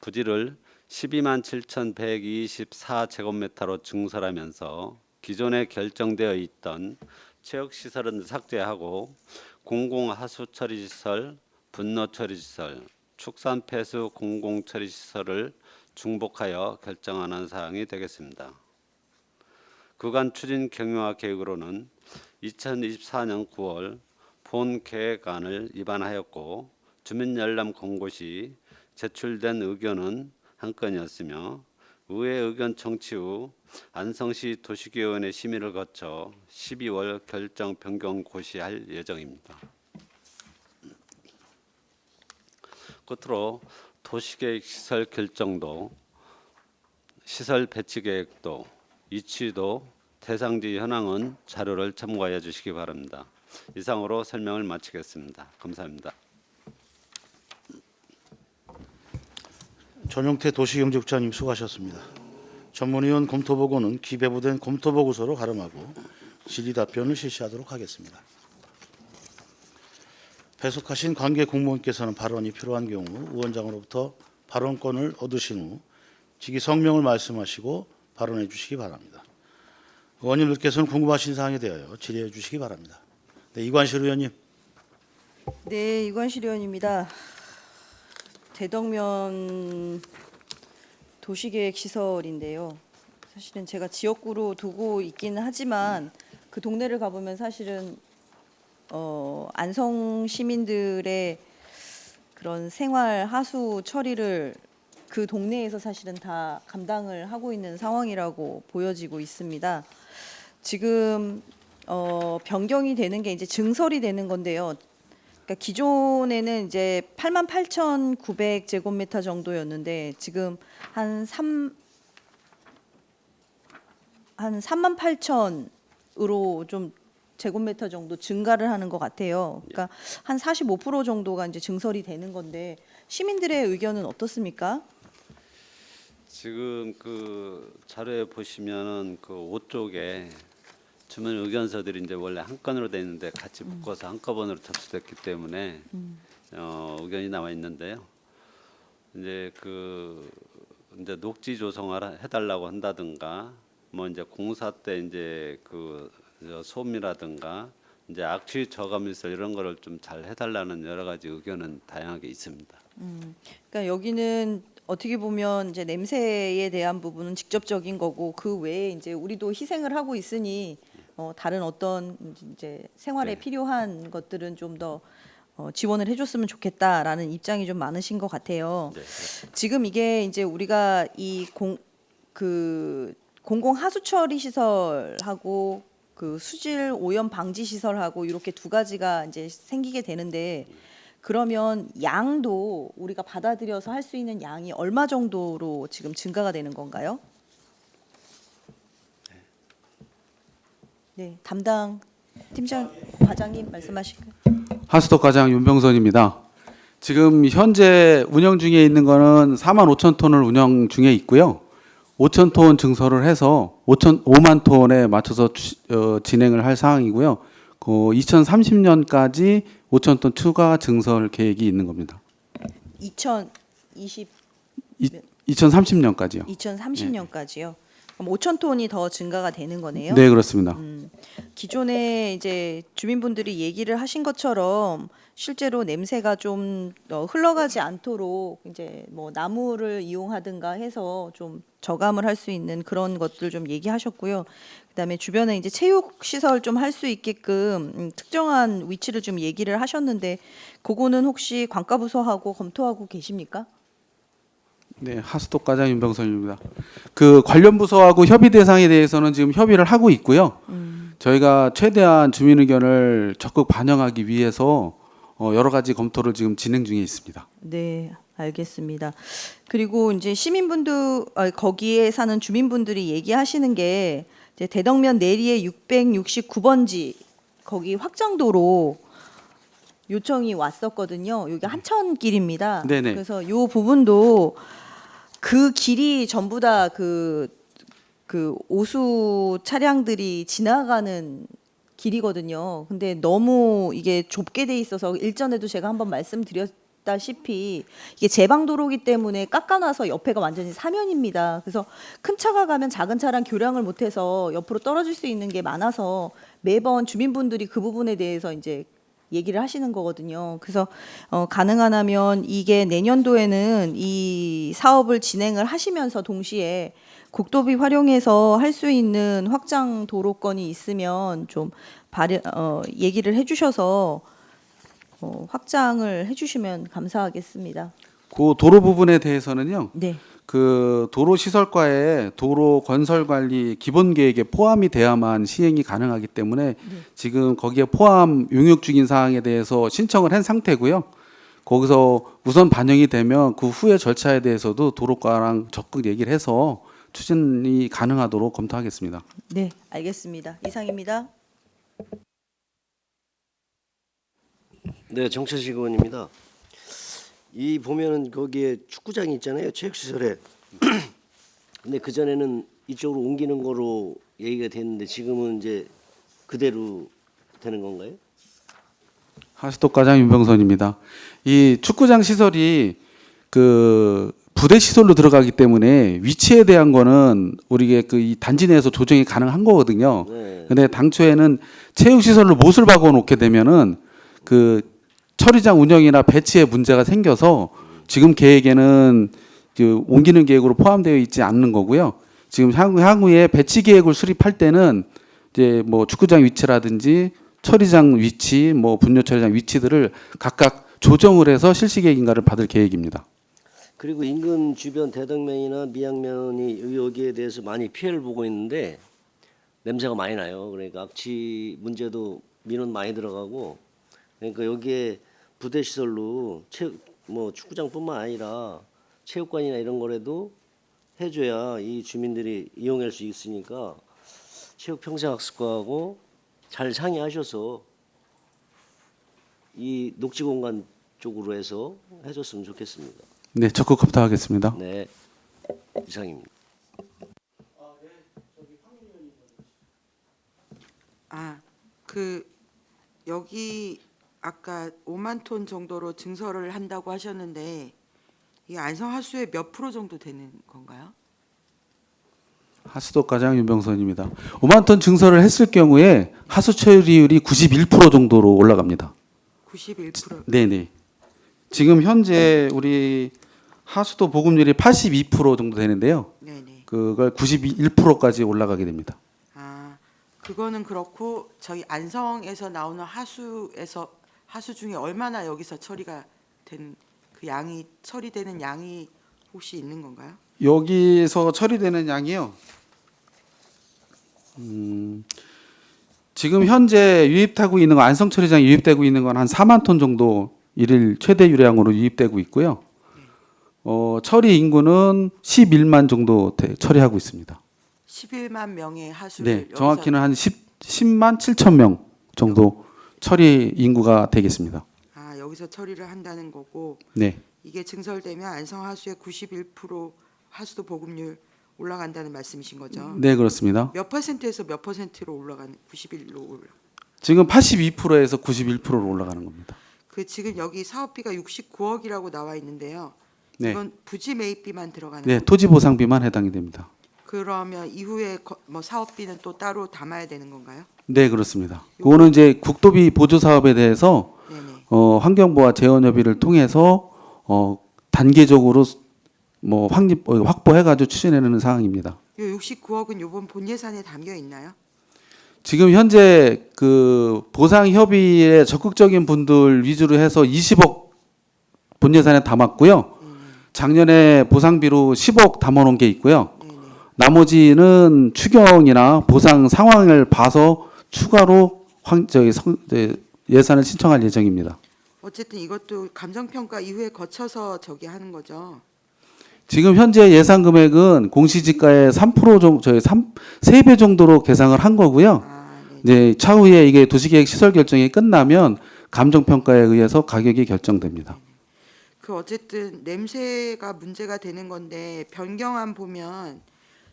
부지를 127,124제곱미터로 증설하면서 기존에 결정되어 있던 체육시설은 삭제하고 공공하수처리시설, 분노처리시설, 축산폐수 공공처리시설을 중복하여 결정하는 사항이 되겠습니다. 그간 추진 경유화 계획으로는 2024년 9월 본 계획안을 입안하였고 주민 열람 공고 시 제출된 의견은 한 건이었으며 의회 의견 청취 후 안성시 도시계획원회 심의를 거쳐 12월 결정 변경 고시할 예정입니다. 끝으로 도시계획 시설 결정도, 시설 배치 계획도, 이취도, 대상지 현황은 자료를 참고하여 주시기 바랍니다. 이상으로 설명을 마치겠습니다. 감사합니다. 전용태 도시경제국장님 수고하셨습니다. 전문위원 검토보고는 기배부된 검토보고서로 가름하고 질의답변을 실시하도록 하겠습니다. 배석하신 관계 공무원께서는 발언이 필요한 경우 위원장으로부터 발언권을 얻으신 후 직위 성명을 말씀하시고 발언해 주시기 바랍니다. 의원님들께서는 궁금하신 사항에 대하여 질의해 주시기 바랍니다. 네, 이관실 의원님. 네, 이관실 의원입니다. 대덕면 도시계획 시설인데요. 사실은 제가 지역구로 두고 있기는 하지만 그 동네를 가보면 사실은 안성 시민들의 그런 생활 하수 처리를 그 동네에서 사실은 다 감당을 하고 있는 상황이라고 보여지고 있습니다. 지금 변경이 되는 게 이제 증설이 되는 건데요. 그러니까 기존에는 이제 88,900제곱미터 정도였는데 지금 한 38,000으로 좀 제곱미터 정도 증가를 하는 것 같아요. 그러니까 한 45% 정도가 이제 증설이 되는 건데 시민들의 의견은 어떻습니까? 지금 그 자료에 보시면은 그 5쪽에 주민 의견서들이 이제 원래 한 건으로 돼 있는데 같이 묶어서 한꺼번으로 접수됐기 때문에 의견이 나와 있는데요. 이제 그 이제 녹지 조성을 해달라고 한다든가 뭐 이제 공사 때 이제 그 소음이라든가 이제 악취 저감시설 이런 거를 좀 잘 해달라는 여러 가지 의견은 다양하게 있습니다. 그러니까 여기는 어떻게 보면 이제 냄새에 대한 부분은 직접적인 거고 그 외에 이제 우리도 희생을 하고 있으니 다른 어떤 이제 생활에 네. 필요한 필요한 것들은 좀 더 지원을 해줬으면 좋겠다라는 입장이 좀 많으신 것 같아요. 네. 지금 이게 이제 우리가 이 공공 하수 처리 시설하고 그 수질 오염 방지 시설하고 이렇게 두 가지가 이제 생기게 되는데 그러면 양도 우리가 받아들여서 할 수 있는 양이 얼마 정도로 지금 증가가 되는 건가요? 네, 담당 팀장 과장님 말씀하실까요? 하수도 과장 윤병선입니다. 지금 현재 운영 중에 있는 거는 45,000톤을 운영 중에 있고요. 5,000톤 증설을 해서 5만 톤에 맞춰서 진행을 할 상황이고요. 2030년까지 5,000톤 추가 증설 계획이 있는 겁니다. 2030년까지요. 2030년까지요. 그럼 5,000톤이 더 증가가 되는 거네요. 네, 그렇습니다. 기존에 이제 주민분들이 얘기를 하신 것처럼 실제로 냄새가 좀 흘러가지 않도록 이제 뭐 나무를 이용하든가 해서 좀 저감을 할 수 있는 그런 것들 좀 얘기하셨고요. 그다음에 주변에 이제 체육 시설 좀 할 수 있게끔 특정한 위치를 좀 얘기를 하셨는데 그거는 혹시 관가부서하고 검토하고 계십니까? 네, 하수도 과장 윤병선입니다. 그 관련 부서하고 협의 대상에 대해서는 지금 협의를 하고 있고요. 저희가 최대한 주민 의견을 적극 반영하기 위해서 여러 가지 검토를 지금 진행 중에 있습니다. 네, 알겠습니다. 그리고 이제 시민분들 거기에 사는 주민분들이 얘기하시는 게 이제 대덕면 내리의 669번지 거기 확장도로 요청이 왔었거든요. 여기 한천길입니다. 네네. 그래서 이 부분도 그 길이 전부 다 그 오수 차량들이 지나가는 길이거든요. 근데 너무 이게 좁게 돼 있어서 일전에도 제가 한번 말씀드렸다시피 이게 제방도로기 때문에 깎아놔서 옆에가 완전히 사면입니다. 그래서 큰 차가 가면 작은 차랑 교량을 못해서 옆으로 떨어질 수 있는 게 많아서 매번 주민분들이 그 부분에 대해서 이제 얘기를 하시는 거거든요. 그래서 가능하다면 이게 내년도에는 이 사업을 진행을 하시면서 동시에 국도비 활용해서 할 수 있는 확장 도로권이 있으면 좀 얘기를 해주셔서 확장을 해주시면 감사하겠습니다. 그 도로 부분에 대해서는요. 네. 그 도로 시설과에 도로 건설 관리 기본 계획에 포함이 돼야만 시행이 가능하기 때문에 지금 거기에 포함 용역 중인 사항에 대해서 신청을 한 상태고요. 거기서 우선 반영이 되면 그 후의 절차에 대해서도 도로과랑 적극 얘기를 해서 추진이 가능하도록 검토하겠습니다. 네, 알겠습니다. 이상입니다. 네, 정철식 의원입니다. 이 보면은 거기에 축구장이 있잖아요, 체육시설에. 근데 그 전에는 이쪽으로 옮기는 거로 얘기가 됐는데 지금은 이제 그대로 되는 건가요? 하수도 과장 윤병선입니다. 이 축구장 시설이 그 부대 시설로 들어가기 때문에 위치에 대한 거는 우리가 이 단지 내에서 조정이 가능한 거거든요. 네. 근데 당초에는 체육 시설로 못을 박아 놓게 되면은 그 처리장 운영이나 배치에 문제가 생겨서 지금 계획에는 그 옮기는 계획으로 포함되어 있지 않는 거고요. 지금 향후에 배치 계획을 수립할 때는 이제 뭐 축구장 위치라든지 처리장 위치, 뭐 분뇨 처리장 위치들을 각각 조정을 해서 실시 계획인가를 받을 계획입니다. 그리고 인근 주변 대덕면이나 미양면이 여기에 대해서 많이 피해를 보고 있는데 냄새가 많이 나요. 그러니까 악취 문제도 민원 많이 들어가고, 그러니까 여기에 부대 시설로 뭐 축구장뿐만 아니라 체육관이나 이런 거라도 해줘야 이 주민들이 이용할 수 있으니까 체육평생학습과하고 잘 상의하셔서 이 녹지공간 쪽으로 해서 해줬으면 좋겠습니다. 네, 적극 검토하겠습니다. 네, 이상입니다. 여기 아까 5만 톤 정도로 증설을 한다고 하셨는데 이 안성 하수의 몇 프로 정도 되는 건가요? 하수도 과장 윤병선입니다. 5만 톤 증설을 했을 경우에 하수 처리율이 91% 정도로 올라갑니다. 91%. 네네. 지금 현재 우리 하수도 보급률이 82% 정도 되는데요. 네네. 그걸 91%까지 올라가게 됩니다. 그거는 그렇고 저희 안성에서 나오는 하수 중에 얼마나 여기서 처리가 된 그 양이 처리되는 양이 혹시 있는 건가요? 여기서 처리되는 양이요. 지금 현재 유입하고 있는 거 안성 처리장에 유입되고 있는 건 한 4만 톤 정도 일일 최대 유량으로 유입되고 있고요. 처리 인구는 11만 정도 처리하고 있습니다. 11만 명의 하수를 네, 여기서 정확히는 한 10만 7천 명 정도 처리 인구가 되겠습니다. 여기서 처리를 한다는 거고, 네, 이게 증설되면 안성 하수의 91% 하수도 보급률 올라간다는 말씀이신 거죠? 네 그렇습니다. 몇 퍼센트에서 몇 퍼센트로 올라가는 91로 올라? 지금 82%에서 91%로 올라가는 겁니다. 그 지금 여기 사업비가 69억이라고 나와 있는데요. 네, 이건 부지 매입비만 들어가는 네 건가요? 토지 보상비만 해당이 됩니다. 그러면 이후에 뭐 사업비는 또 따로 담아야 되는 건가요? 네 그렇습니다. 그거는 이제 국도비 보조 사업에 대해서 네네. 환경부와 재원협의를 통해서 단계적으로 뭐 확보해가지고 추진해내는 사항입니다. 이 69억은 이번 본 예산에 담겨 있나요? 지금 현재 그 보상 협의에 적극적인 분들 위주로 해서 20억 본 예산에 담았고요. 작년에 보상비로 10억 담아놓은 게 있고요. 나머지는 추경이나 보상 상황을 봐서 추가로 예산을 신청할 예정입니다. 어쨌든 이것도 감정평가 이후에 거쳐서 저기 하는 거죠. 지금 현재 예산 금액은 공시지가의 3% 정도, 3배 정도로 계상을 한 거고요. 이제 차후에 이게 도시계획 시설 결정이 끝나면 감정평가에 의해서 가격이 결정됩니다. 그 어쨌든 냄새가 문제가 되는 건데 변경안 보면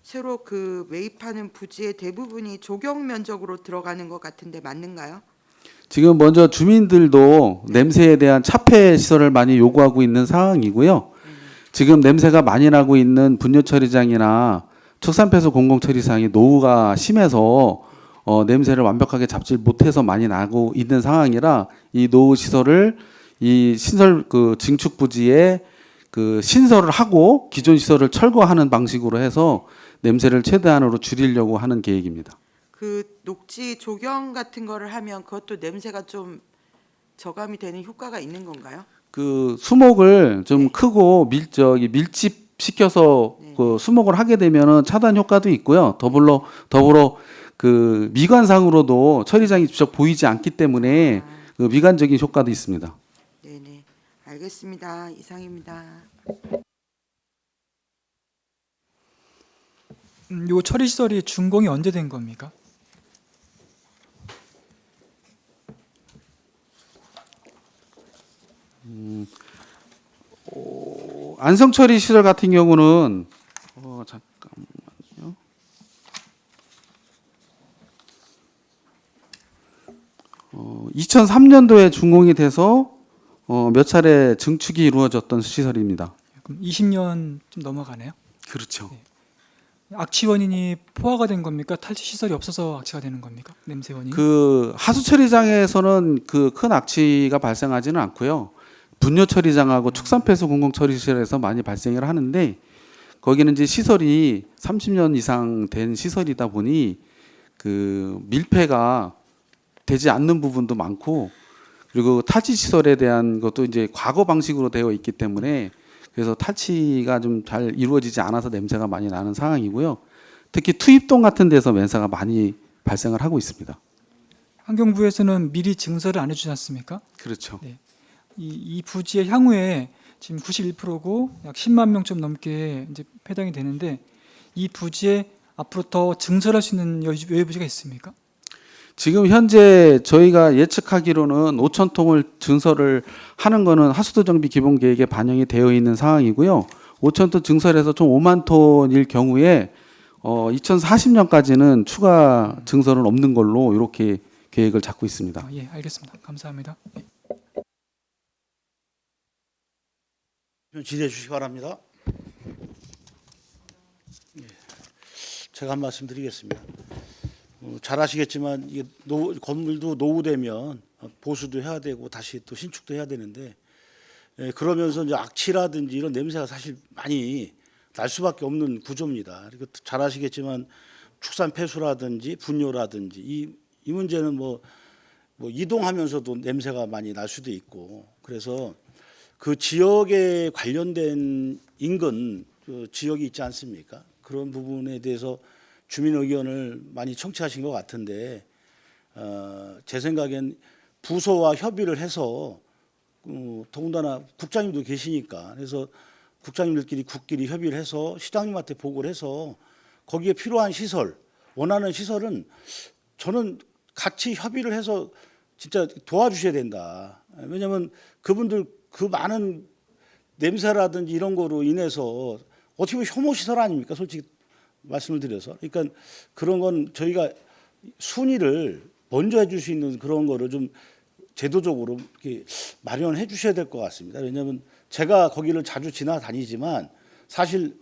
새로 그 매입하는 부지의 대부분이 조경 면적으로 들어가는 것 같은데 맞는가요? 지금 먼저 주민들도 냄새에 대한 차폐 시설을 많이 요구하고 있는 상황이고요. 지금 냄새가 많이 나고 있는 분뇨 처리장이나 축산폐수 공공처리장이 노후가 심해서 냄새를 완벽하게 잡지 못해서 많이 나고 있는 상황이라 이 노후 시설을 이 신설 그 증축 부지에 그 신설을 하고 기존 시설을 철거하는 방식으로 해서 냄새를 최대한으로 줄이려고 하는 계획입니다. 그 녹지 조경 같은 거를 하면 그것도 냄새가 좀 저감이 되는 효과가 있는 건가요? 그 수목을 좀 크고 밀집 시켜서 그 수목을 하게 되면은 차단 효과도 있고요. 더불어 그 미관상으로도 처리장이 직접 보이지 않기 때문에 그 미관적인 효과도 있습니다. 네네, 알겠습니다. 이상입니다. 요 처리 시설이 준공이 언제 된 겁니까? 안성 처리 시설 같은 경우는 잠깐만요. 2003년도에 준공이 돼서 몇 차례 증축이 이루어졌던 시설입니다. 그럼 20년 좀 넘어가네요. 그렇죠. 악취 원인이 포화가 된 겁니까? 탈취 시설이 없어서 악취가 되는 겁니까? 냄새 원인이? 그 하수 처리장에서는 그 큰 악취가 발생하지는 않고요. 분뇨 처리장하고 축산 폐수 공공 처리실에서 많이 발생을 하는데 거기는 이제 시설이 30년 이상 된 시설이다 보니 그 밀폐가 되지 않는 부분도 많고 그리고 탈취 시설에 대한 것도 이제 과거 방식으로 되어 있기 때문에 그래서 탈취가 좀 잘 이루어지지 않아서 냄새가 많이 나는 상황이고요. 특히 투입동 같은 데서 냄새가 많이 발생을 하고 있습니다. 환경부에서는 미리 증설을 안 해주지 않습니까? 그렇죠. 네. 이 부지의 향후에 지금 91%고 약 10만 명 좀 넘게 이제 해당이 되는데 이 부지에 앞으로 더 증설할 수 있는 여유부지가 있습니까? 지금 현재 저희가 예측하기로는 5천 통을 증설을 하는 거는 하수도 정비 기본 계획에 반영이 되어 있는 상황이고요. 5천 톤 증설해서 총 5만 톤일 경우에 2040년까지는 추가 증설은 없는 걸로 이렇게 계획을 잡고 있습니다. 예, 알겠습니다. 감사합니다. 예. 질의해 주시기 바랍니다. 예, 제가 한 말씀 드리겠습니다. 잘 아시겠지만 이게 건물도 노후되면 보수도 해야 되고 다시 또 신축도 해야 되는데 그러면서 이제 악취라든지 이런 냄새가 사실 많이 날 수밖에 없는 구조입니다. 그리고 잘 아시겠지만 축산 폐수라든지 분뇨라든지 이 문제는 뭐 이동하면서도 냄새가 많이 날 수도 있고 그래서 그 지역에 관련된 인근 그 지역이 있지 않습니까? 그런 부분에 대해서 주민 의견을 많이 청취하신 것 같은데 제 생각엔 부서와 협의를 해서 더군다나 국장님도 계시니까 그래서 국장님들끼리 국끼리 협의를 해서 시장님한테 보고를 해서 거기에 필요한 시설 원하는 시설은 저는 같이 협의를 해서 진짜 도와주셔야 된다. 왜냐하면 그분들 그 많은 냄새라든지 이런 거로 인해서 어떻게 보면 혐오 시설 아닙니까? 솔직히 말씀을 드려서. 그러니까 그런 건 저희가 순위를 먼저 해줄 수 있는 그런 거를 좀 제도적으로 이렇게 마련해 주셔야 될 것 같습니다. 왜냐하면 제가 거기를 자주 지나다니지만 사실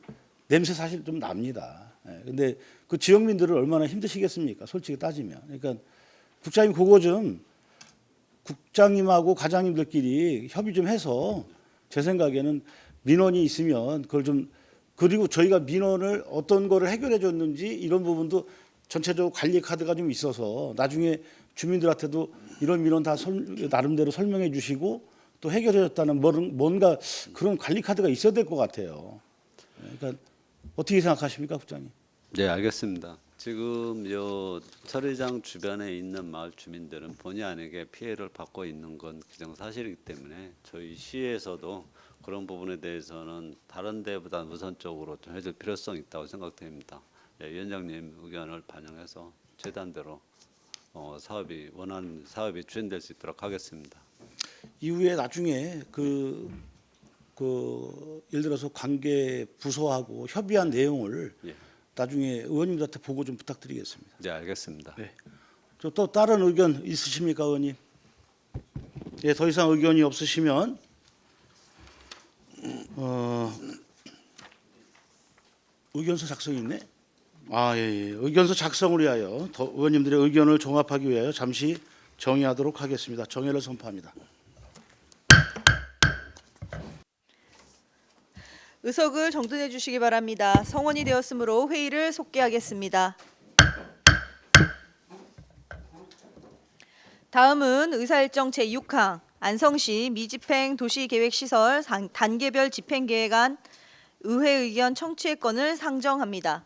냄새 사실 좀 납니다. 근데 그 지역민들은 얼마나 힘드시겠습니까? 솔직히 따지면. 그러니까 국장님 그거 좀 국장님하고 과장님들끼리 협의 좀 해서 제 생각에는 민원이 있으면 그걸 좀 그리고 저희가 민원을 어떤 거를 해결해 줬는지 이런 부분도 전체적으로 관리 카드가 좀 있어서 나중에 주민들한테도 이런 민원 다 나름대로 설명해 주시고 또 해결해 줬다는 뭔가 그런 관리 카드가 있어야 될 것 같아요. 그러니까 어떻게 생각하십니까, 국장님? 네, 알겠습니다. 지금 요 처리장 주변에 있는 마을 주민들은 본의 아니게 피해를 받고 있는 건 기정사실이기 때문에 저희 시에서도 그런 부분에 대해서는 다른 데보다 우선적으로 좀 해줄 필요성이 있다고 생각됩니다. 예, 위원장님 의견을 반영해서 재단대로 사업이 원하는 사업이 추진될 수 있도록 하겠습니다. 이후에 나중에 예를 들어서 관계 부서하고 협의한 내용을 예. 나중에 의원님들한테 보고 좀 부탁드리겠습니다. 네, 알겠습니다. 네. 또 다른 의견 있으십니까, 의원님? 예, 더 이상 의견이 없으시면 의견서 작성이 있네. 예. 의견서 작성을 위하여 의원님들의 의견을 종합하기 위하여 잠시 정의하도록 하겠습니다. 정의를 선포합니다. 의석을 정돈해 주시기 바랍니다. 성원이 되었으므로 회의를 속개하겠습니다. 다음은 의사일정 제6항 안성시 미집행 도시계획시설 단계별 집행계획안 의회 의견 청취의 건을 상정합니다.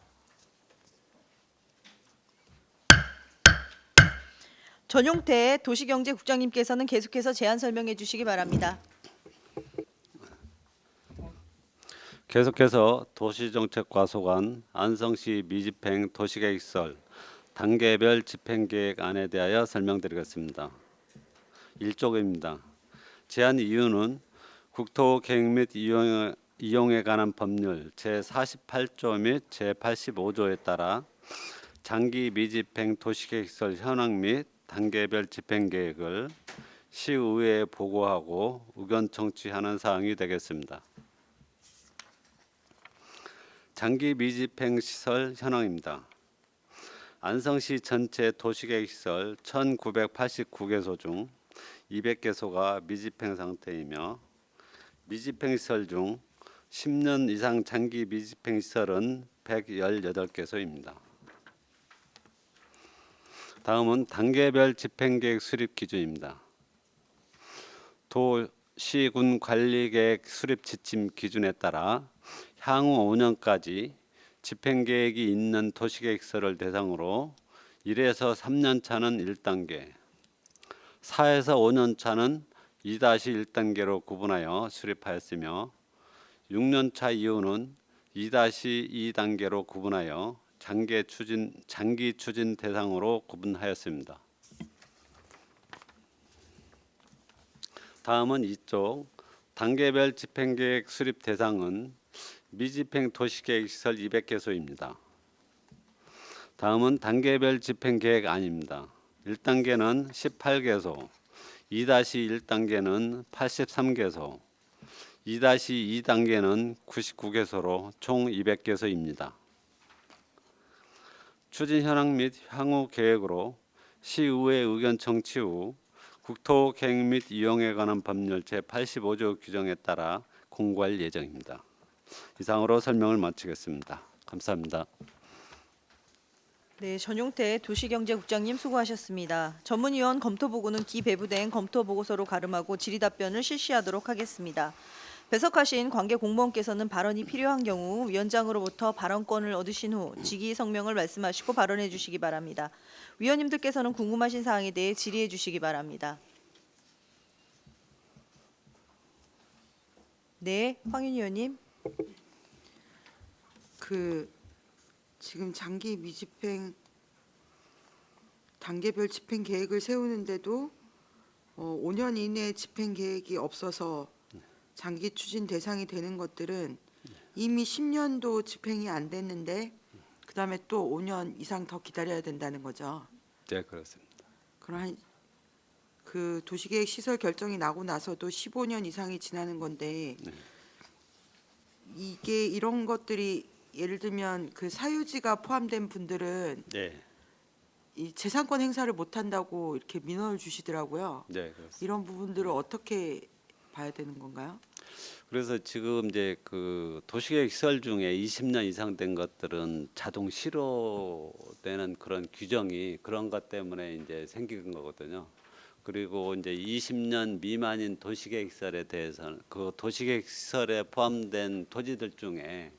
전용태 도시경제국장님께서는 계속해서 제안 설명해 주시기 바랍니다. 계속해서 도시정책과소관 안성시 미집행 도시계획시설 단계별 집행계획안에 대하여 설명드리겠습니다. 1조입니다. 제안 이유는 국토계획 및 이용에 관한 법률 제48조 및 제85조에 따라 장기 미집행 도시계획시설 현황 및 단계별 집행계획을 시의회에 보고하고 의견 청취하는 사항이 되겠습니다. 장기 미집행 시설 현황입니다. 안성시 전체 도시계획 시설 1989개소 중 200개소가 미집행 상태이며 미집행 시설 중 10년 이상 장기 미집행 시설은 118개소입니다. 다음은 단계별 집행계획 수립 기준입니다. 도시군 관리계획 수립 지침 기준에 따라 향후 5년까지 집행계획이 있는 도시계획시설을 대상으로 1에서 3년 차는 1단계, 4에서 5년 차는 2-1단계로 구분하여 수립하였으며 6년 차 이후는 2-2단계로 구분하여 장기 추진 대상으로 구분하였습니다. 다음은 이쪽 단계별 집행계획 수립 대상은 미집행 도시계획시설 200개소입니다. 다음은 단계별 집행계획 안입니다. 1단계는 18개소, 2-1단계는 83개소, 2-2단계는 99개소로 총 200개소입니다. 추진 현황 및 향후 계획으로 시의회 의견 청취 후 국토 계획 및 이용에 관한 법률 제85조 규정에 따라 공고할 예정입니다. 이상으로 설명을 마치겠습니다. 감사합니다. 네, 전용태 도시경제국장님 수고하셨습니다. 전문위원 검토보고는 기배부된 검토보고서로 가름하고 질의답변을 실시하도록 하겠습니다. 배석하신 관계 공무원께서는 발언이 필요한 경우 위원장으로부터 발언권을 얻으신 후 직위 성명을 말씀하시고 발언해 주시기 바랍니다. 위원님들께서는 궁금하신 사항에 대해 질의해 주시기 바랍니다. 네, 황윤희 의원님. 지금 장기 미집행 단계별 집행 계획을 세우는데도 5년 이내 집행 계획이 없어서 장기 추진 대상이 되는 것들은 이미 10년도 집행이 안 됐는데 그다음에 또 5년 이상 더 기다려야 된다는 거죠. 네, 그렇습니다. 그럼 그 도시계획 시설 결정이 나고 나서도 15년 이상이 지나는 건데 네. 이게 이런 것들이 예를 들면 그 사유지가 포함된 분들은 네, 이 재산권 행사를 못 한다고 이렇게 민원을 주시더라고요. 네, 그렇습니다. 이런 부분들을 어떻게 봐야 되는 건가요? 그래서 지금 이제 그 도시계획 시설 중에 20년 이상 된 것들은 자동 실효되는 그런 규정이 그런 것 때문에 이제 생긴 거거든요. 그리고 이제 20년 미만인 도시계획 시설에 대해서는 그 도시계획 시설에 포함된 토지들 중에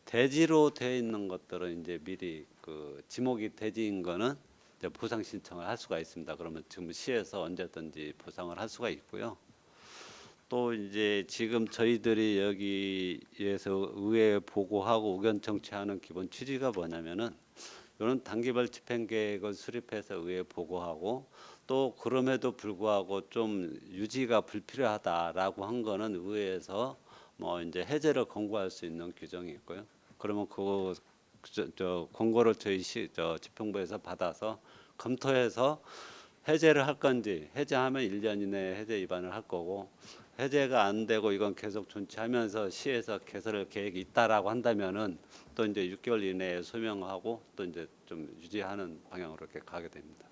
대지로 되어 있는 것들은 이제 미리 그 지목이 대지인 거는 이제 보상 신청을 할 수가 있습니다. 그러면 지금 시에서 언제든지 보상을 할 수가 있고요. 또 이제 지금 저희들이 여기에서 의회에 보고하고 의견 청취하는 기본 취지가 뭐냐면은 이런 단계별 집행 계획을 수립해서 의회에 보고하고 또 그럼에도 불구하고 좀 유지가 불필요하다라고 한 거는 의회에서 뭐 이제 해제를 권고할 수 있는 규정이 있고요. 그러면 그 권고를 저희 집행부에서 받아서 검토해서 해제를 할 건지 해제하면 1년 이내에 해제 위반을 할 거고 해제가 안 되고 이건 계속 존치하면서 시에서 개설할 계획이 있다라고 한다면은 또 이제 6개월 이내에 소명하고 또 이제 좀 유지하는 방향으로 이렇게 가게 됩니다.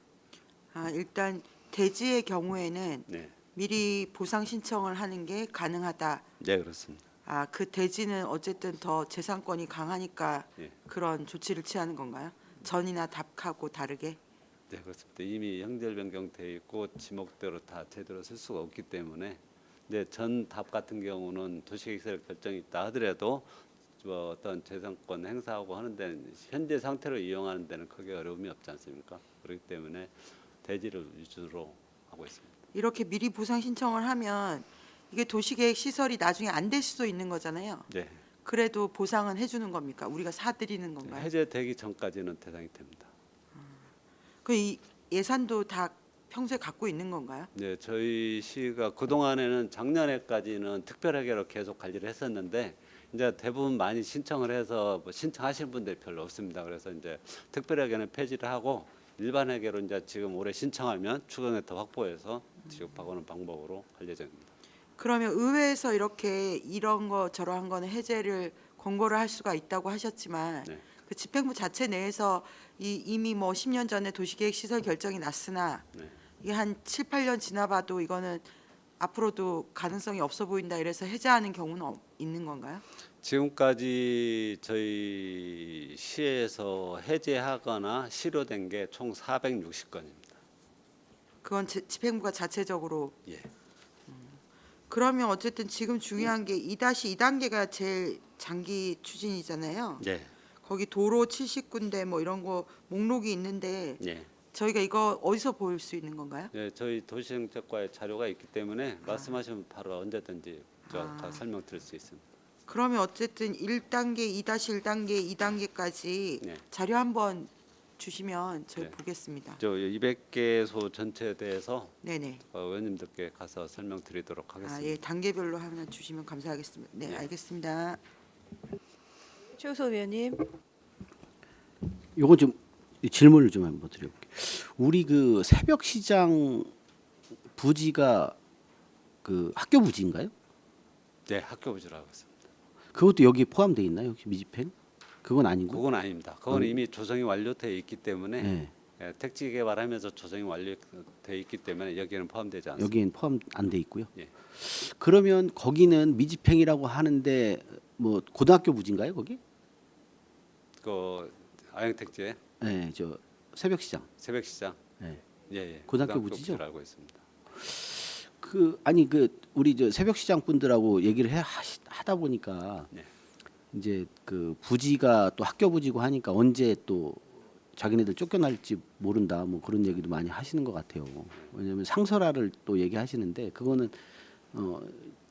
일단 대지의 경우에는 네, 미리 보상 신청을 하는 게 가능하다. 네 그렇습니다. 그 대지는 어쨌든 더 재산권이 강하니까 예. 그런 조치를 취하는 건가요? 전이나 답하고 다르게? 네 그렇습니다. 이미 형질 변경돼 있고 지목대로 다 제대로 쓸 수가 없기 때문에 네, 전 답 같은 경우는 도시계획시설 결정이 있다 하더라도 뭐 어떤 재산권 행사하고 하는 데는 현재 상태로 이용하는 데는 크게 어려움이 없지 않습니까? 그렇기 때문에 대지를 위주로 하고 있습니다. 이렇게 미리 보상 신청을 하면 이게 도시계획 시설이 나중에 안 될 수도 있는 거잖아요. 네, 그래도 보상은 해주는 겁니까? 우리가 사드리는 건가요? 해제되기 전까지는 대상이 됩니다. 이 예산도 다 평소에 갖고 있는 건가요? 네, 저희 시가 그 동안에는 작년에까지는 특별회계로 계속 관리를 했었는데 이제 대부분 많이 신청을 해서 뭐 신청하시는 분들이 별로 없습니다. 그래서 이제 특별회계는 폐지를 하고 일반 회계로 이제 지금 올해 신청하면 추경액 확보해서 지급하고는 방법으로 할 예정입니다. 그러면 의회에서 이렇게 이런 거 저런 거는 해제를 권고를 할 수가 있다고 하셨지만 네. 그 집행부 자체 내에서 이미 뭐 10년 전에 도시계획 시설 결정이 났으나 네. 이게 한 7, 8년 지나봐도 이거는 앞으로도 가능성이 없어 보인다 이래서 해제하는 경우는 있는 건가요? 지금까지 저희 시에서 해제하거나 실효된 게 총 460건입니다. 그건 집행부가 자체적으로. 예. 그러면 어쨌든 지금 중요한 게 2-2단계가 제일 장기 추진이잖아요. 네. 거기 도로 70군데 뭐 이런 거 목록이 있는데 예. 저희가 이거 어디서 볼 수 있는 건가요? 예, 저희 도시정책과의 자료가 있기 때문에 말씀하시면 바로 언제든지 다 설명드릴 수 있습니다. 그러면 어쨌든 1단계, 2-1단계, 2단계까지 네. 자료 한번 주시면 저희 네. 보겠습니다. 저 200개소 전체에 대해서 네네. 의원님들께 가서 설명드리도록 하겠습니다. 예, 단계별로 하나 주시면 감사하겠습니다. 네, 네. 알겠습니다. 최우석 의원님. 요거 좀 질문을 좀 한번 드려볼게요. 우리 그 새벽 시장 부지가 그 학교 부지인가요? 네, 학교 부지라고 했습니다. 그것도 여기 포함되어 있나요? 혹시 미집행? 그건 아니고. 그건 아닙니다. 그건 이미 조성이 완료되어 있기 때문에 네. 예, 택지 개발하면서 조성이 완료되어 있기 때문에 여기에는 포함되지 않습니다. 여기엔 포함 안 돼 있고요. 예. 그러면 거기는 미집행이라고 하는데 뭐 고등학교 부지인가요, 거기? 그 아영택지에 네, 저 새벽 시장. 새벽 시장. 네. 예, 예. 고등학교 부지죠? 부지로 알고 있습니다. 그 아니 그 우리 저 새벽 시장 분들하고 얘기를 하다 보니까 네. 이제 그 부지가 또 학교 부지고 하니까 언제 또 자기네들 쫓겨날지 모른다 뭐 그런 얘기도 많이 하시는 것 같아요. 왜냐하면 상설화를 또 얘기하시는데 그거는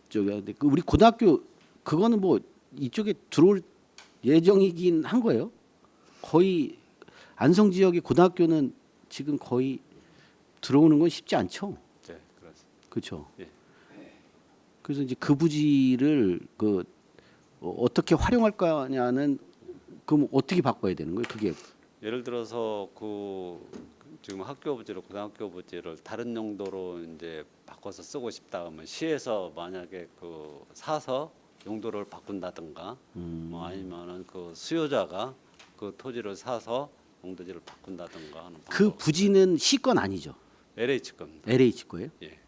저기 그 우리 고등학교 그거는 뭐 이쪽에 들어올 예정이긴 한 거예요. 거의 안성 지역의 고등학교는 지금 거의 들어오는 건 쉽지 않죠. 네, 그렇습니다. 그렇죠. 예. 그래서 이제 그 부지를 그 어떻게 활용할 거냐는 그럼 어떻게 바꿔야 되는 거예요? 그게 예를 들어서 그 지금 학교 부지를 고등학교 부지를 다른 용도로 이제 바꿔서 쓰고 싶다 하면 시에서 만약에 그 사서 용도를 바꾼다든가 뭐 아니면은 그 수요자가 그 토지를 사서 용도지를 바꾼다든가 하는 그 방법. 부지는 시 건 아니죠. LH 겁니다. LH 거예요? 예.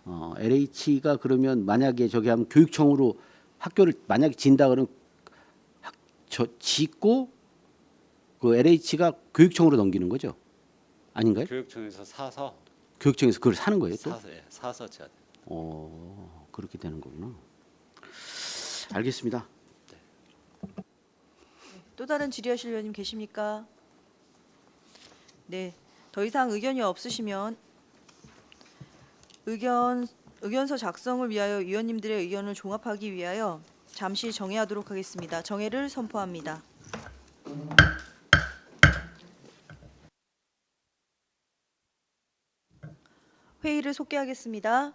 LH가 그러면 만약에 저기 하면 교육청으로 학교를 만약에 진다 그러면 저 짓고 그 LH가 교육청으로 넘기는 거죠? 아닌가요? 교육청에서 사서 교육청에서 그걸 사는 거예요, 또? 사서 예, 사서 지어야 돼요. 그렇게 되는 거구나. 알겠습니다. 또 다른 질의하실 의원님 계십니까? 네. 더 이상 의견이 없으시면 의견서 작성을 위하여 위원님들의 의견을 종합하기 위하여 잠시 정회하도록 하겠습니다. 정회를 선포합니다. 회의를 속개하겠습니다.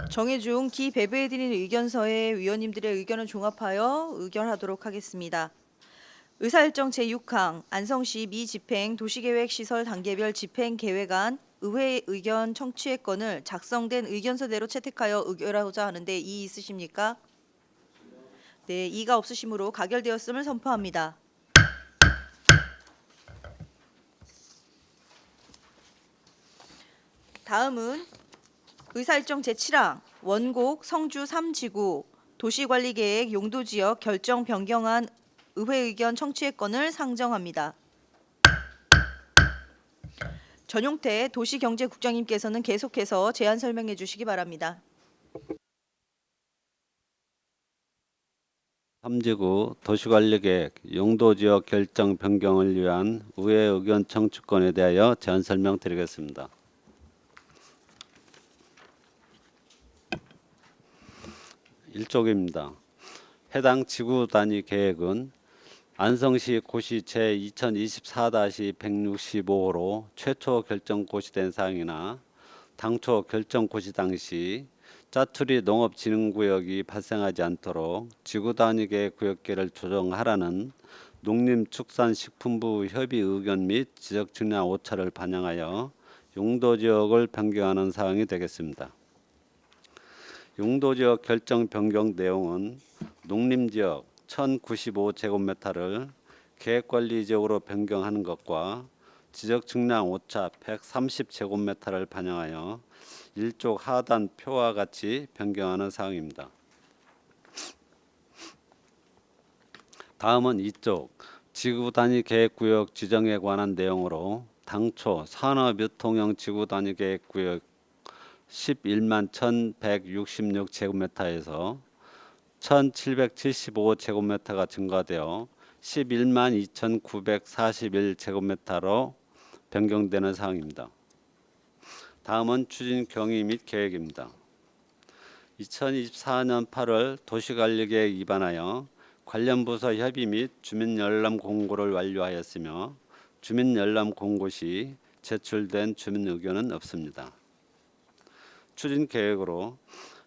정회 중 기배부해드린 의견서에 위원님들의 의견을 종합하여 의결하도록 하겠습니다. 의사일정 제6항 안성시 미집행 도시계획시설 단계별 집행계획안 의회 의견 청취의 건을 작성된 의견서대로 채택하여 의결하고자 하는데 이의 있으십니까? 네, 이의가 없으시므로 가결되었음을 선포합니다. 다음은 의사일정 제7항 원곡 성주 3지구 도시관리계획 용도지역 결정 변경안 의회 의견 청취의 건을 상정합니다. 전용태 도시경제국장님께서는 계속해서 제안 설명해 주시기 바랍니다. 3지구 도시관리계획 용도지역 결정 변경을 위한 의회 의견 청취권에 대하여 제안 설명드리겠습니다. 1쪽입니다. 해당 지구 단위 계획은 안성시 고시 제 2024-165호로 최초 결정 고시된 사항이나 당초 결정 고시 당시 짜투리 농업진흥구역이 발생하지 않도록 지구 단위계 구역계를 조정하라는 농림축산식품부 협의 의견 및 지적 측량 오차를 반영하여 용도지역을 변경하는 사항이 되겠습니다. 용도지역 결정 변경 내용은 농림지역 1095제곱미터를 계획관리지역으로 변경하는 것과 지적 측량 오차 130제곱미터를 반영하여 1쪽 하단 표와 같이 변경하는 사항입니다. 다음은 2쪽 지구 단위 계획구역 지정에 관한 내용으로 당초 산업유통형 지구 단위 계획구역 11만 1,166제곱미터에서 1,775제곱미터가 증가되어 11만 2,941제곱미터로 변경되는 사항입니다. 다음은 추진 경위 및 계획입니다. 2024년 8월 도시관리계획 위반하여 관련 부서 협의 및 주민 열람 공고를 완료하였으며 주민 열람 공고 시 제출된 주민 의견은 없습니다. 추진 계획으로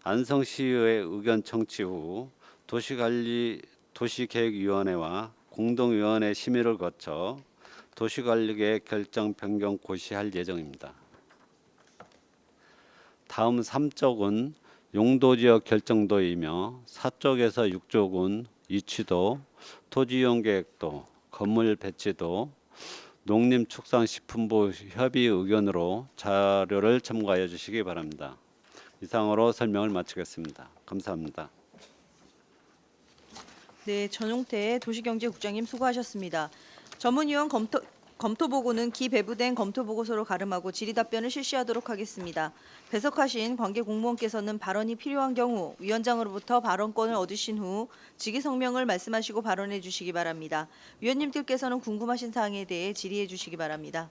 안성시의회 의견 청취 후 도시계획위원회와 공동위원회 심의를 거쳐 도시관리계획 결정 변경 고시할 예정입니다. 다음 3쪽은 용도지역 결정도이며 4쪽에서 6쪽은 위치도, 토지이용 계획도, 건물 배치도, 농림축산식품부 협의 의견으로 자료를 첨가해 주시기 바랍니다. 이상으로 설명을 마치겠습니다. 감사합니다. 네, 전용태 도시경제국장님 수고하셨습니다. 전문위원 검토보고는 기배부된 검토보고서로 가름하고 질의답변을 실시하도록 하겠습니다. 배석하신 관계 공무원께서는 발언이 필요한 경우 위원장으로부터 발언권을 얻으신 후 직위성명을 말씀하시고 발언해 주시기 바랍니다. 위원님들께서는 궁금하신 사항에 대해 질의해 주시기 바랍니다.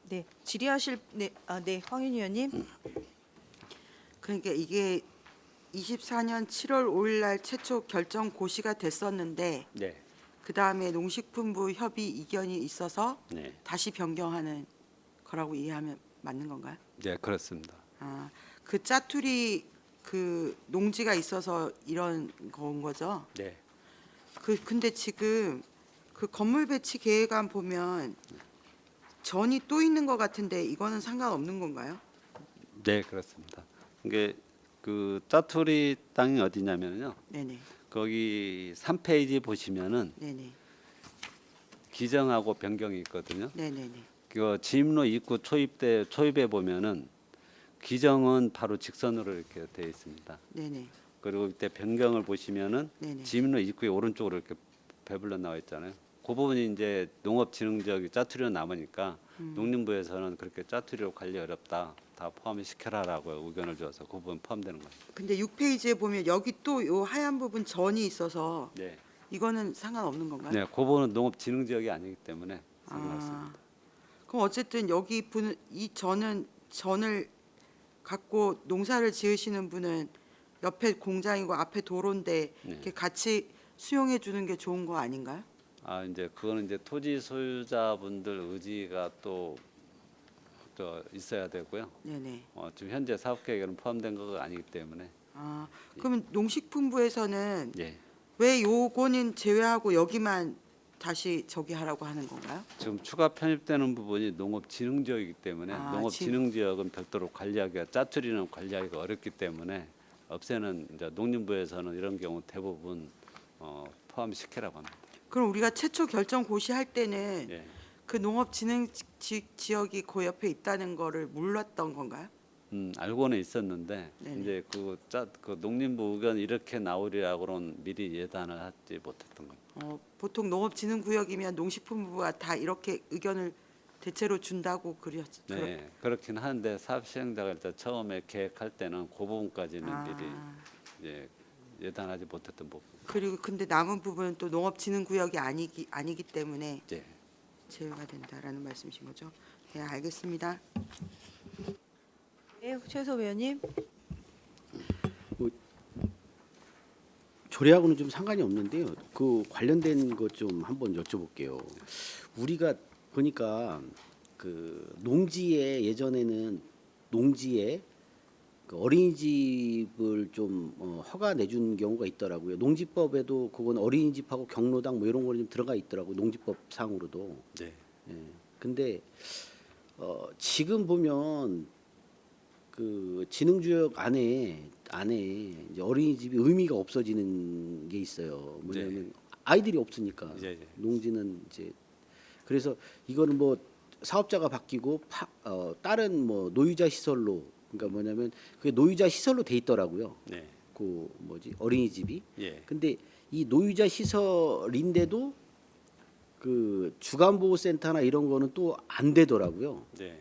네, 질의하실 황윤희 위원님. 그러니까 이게 24년 7월 5일 날 최초 결정 고시가 됐었는데 네. 그다음에 농식품부 협의 이견이 있어서 네. 다시 변경하는 거라고 이해하면 맞는 건가요? 네, 그렇습니다. 아, 그 짜투리 그 농지가 있어서 이런 건 거죠? 네. 근데 지금 그 건물 배치 계획안 보면 전이 또 있는 것 같은데 이거는 상관없는 건가요? 네, 그렇습니다. 이게 그 짜투리 땅이 어디냐면요. 네네. 거기 3페이지 보시면은 네네. 기정하고 변경이 있거든요. 네네네. 그 지임로 입구 초입에 보면은 기정은 바로 직선으로 이렇게 되어 있습니다. 네네. 그리고 이때 변경을 보시면은 네네. 지임로 입구의 오른쪽으로 이렇게 배불러 나와 있잖아요. 그 부분이 이제 농업진흥지역이 짜투리로 남으니까 농림부에서는 그렇게 짜투리로 관리 어렵다. 다 포함시켜라라고 의견을 줘서 그 부분 포함되는 거예요. 근데 6페이지에 보면 여기 또 요 하얀 부분 전이 있어서 네. 이거는 상관없는 건가요? 네, 그 부분은 농업진흥지역이 아니기 때문에 상관없습니다. 그럼 어쨌든 여기 분은 이 전을 갖고 농사를 지으시는 분은 옆에 공장이고 앞에 도로인데 네. 이렇게 같이 수용해 주는 게 좋은 거 아닌가요? 아 이제 그거는 이제 토지 소유자분들 의지가 또 있어야 되고요. 네네. 지금 현재 사업 계획에는 포함된 거 아니기 때문에. 그러면 농식품부에서는 예. 왜 요거는 제외하고 여기만 다시 저기 하라고 하는 건가요? 지금 추가 편입되는 부분이 농업진흥지역이기 때문에 농업진흥지역은 별도로 관리하기가 짜투리는 관리하기가 어렵기 때문에 없애는 이제 농림부에서는 이런 경우 대부분 포함시키라고 합니다. 그럼 우리가 최초 결정 고시할 때는 예. 그 농업진흥 지역이 그 옆에 있다는 거를 몰랐던 건가요? 알고는 있었는데 네네. 이제 그 농림부 의견 이렇게 나오리라고는 미리 예단을 하지 못했던 겁니다. 보통 농업진흥구역이면 농식품부가 다 이렇게 의견을 대체로 준다고 그렸죠. 네, 그렇긴 한데 사업 시행자가 일단 처음에 계획할 때는 그 부분까지는 미리 예단하지 못했던 부분. 그리고 근데 남은 부분은 또 농업진흥구역이 아니기 때문에 네. 제외가 된다라는 말씀이신 거죠? 네, 알겠습니다. 네, 최소 위원님. 조례하고는 좀 상관이 없는데요. 그 관련된 것 좀 한번 여쭤볼게요. 우리가 보니까 그 농지에 예전에는 농지에 그 어린이집을 좀 허가 내준 경우가 있더라고요. 농지법에도 그건 어린이집하고 경로당 뭐 이런 거 좀 들어가 있더라고요. 농지법 상으로도. 네. 예. 근데 지금 보면 그 진흥지역 안에 안에 이제 어린이집이 의미가 없어지는 게 있어요. 뭐냐면 아이들이 없으니까 예, 예. 농지는 이제 그래서 이거는 뭐 사업자가 바뀌고 다른 뭐 노유자 시설로 그러니까 뭐냐면 그게 노유자 시설로 돼 있더라고요. 네. 그 뭐지 어린이집이. 예. 근데 이 노유자 시설인데도 그 주간보호센터나 이런 거는 또 안 되더라고요. 네.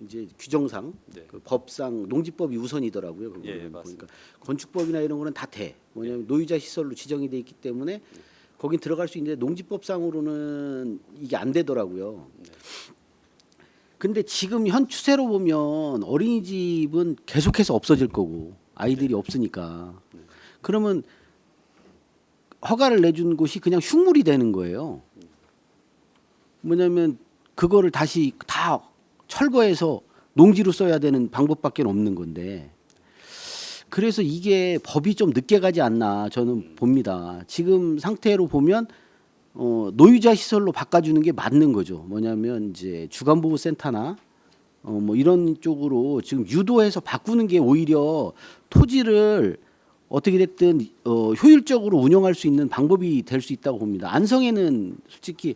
이제 규정상 네. 그 법상 농지법이 우선이더라고요. 그거는 예, 보니까 맞습니다. 건축법이나 이런 거는 다 돼. 뭐냐면 노유자 시설로 지정이 돼 있기 때문에 거긴 들어갈 수 있는데 농지법상으로는 이게 안 되더라고요. 근데 지금 현 추세로 보면 어린이집은 계속해서 없어질 거고 아이들이 없으니까 그러면 허가를 내준 곳이 그냥 흉물이 되는 거예요. 뭐냐면 그거를 다시 다 철거해서 농지로 써야 되는 방법밖에 없는 건데 그래서 이게 법이 좀 늦게 가지 않나 저는 봅니다. 지금 상태로 보면 노유자 시설로 바꿔주는 게 맞는 거죠. 뭐냐면 이제 주간보호센터나 뭐 이런 쪽으로 지금 유도해서 바꾸는 게 오히려 토지를 어떻게 됐든 효율적으로 운영할 수 있는 방법이 될 수 있다고 봅니다. 안성에는 솔직히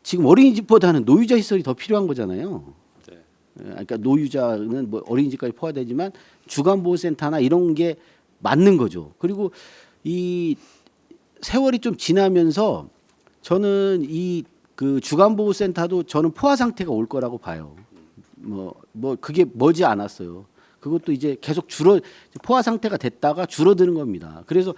지금 어린이집보다는 노유자 시설이 더 필요한 거잖아요. 네. 그러니까 노유자는 뭐 어린이집까지 포함되지만 주간보호센터나 이런 게 맞는 거죠. 그리고 이 세월이 좀 지나면서 저는 이 그 주간보호센터도 저는 포화 상태가 올 거라고 봐요. 뭐 그게 머지 않았어요. 그것도 이제 계속 포화 상태가 됐다가 줄어드는 겁니다. 그래서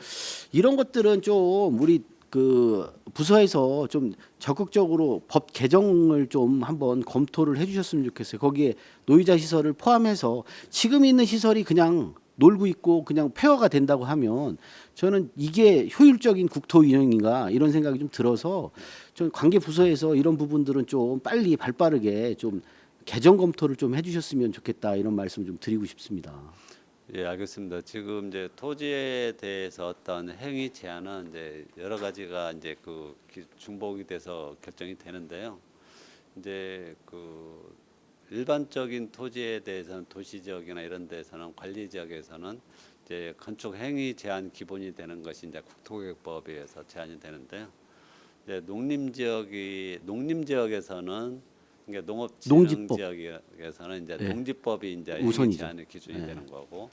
이런 것들은 좀 우리 그 부서에서 좀 적극적으로 법 개정을 좀 한번 검토를 해주셨으면 좋겠어요. 거기에 노유자 시설을 포함해서 지금 있는 시설이 그냥 놀고 있고 그냥 폐허가 된다고 하면 저는 이게 효율적인 국토 운영인가 이런 생각이 좀 들어서 좀 관계 부서에서 이런 부분들은 좀 빨리 발빠르게 좀 개정 검토를 좀 해주셨으면 좋겠다 이런 말씀 좀 드리고 싶습니다. 예, 알겠습니다. 지금 이제 토지에 대해서 어떤 행위 제한은 이제 여러 가지가 이제 그 중복이 돼서 결정이 되는데요. 이제 그 일반적인 토지에 대해서는 도시 지역이나 이런 데서는 관리 지역에서는 이제 건축 행위 제한 기본이 되는 것이 이제 국토개혁법에 의해서 제한이 되는데요. 이제 농림 지역에서는 그러니까 농업진흥 지역에서는 이제 농지법이 이제 행위 제한의 기준이 되는 거고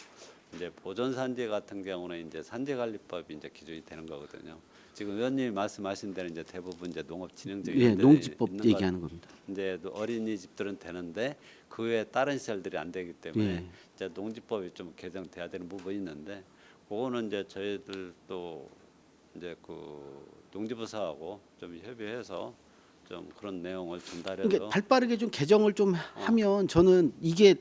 이제 보존산지 같은 경우는 이제 산지관리법이 이제 기준이 되는 거거든요. 지금 의원님이 말씀하신 데는 이제 대부분 이제 농업진흥 지역이 농지법 얘기하는 겁니다. 이제 어린이집들은 되는데 그 외에 다른 시설들이 안 되기 때문에 이제 농지법이 좀 개정돼야 되는 부분이 있는데 그거는 이제 저희들도 이제 그 농지부서하고 좀 협의해서 좀 그런 내용을 전달해서 그러니까 발빠르게 좀 개정을 좀 하면 저는 이게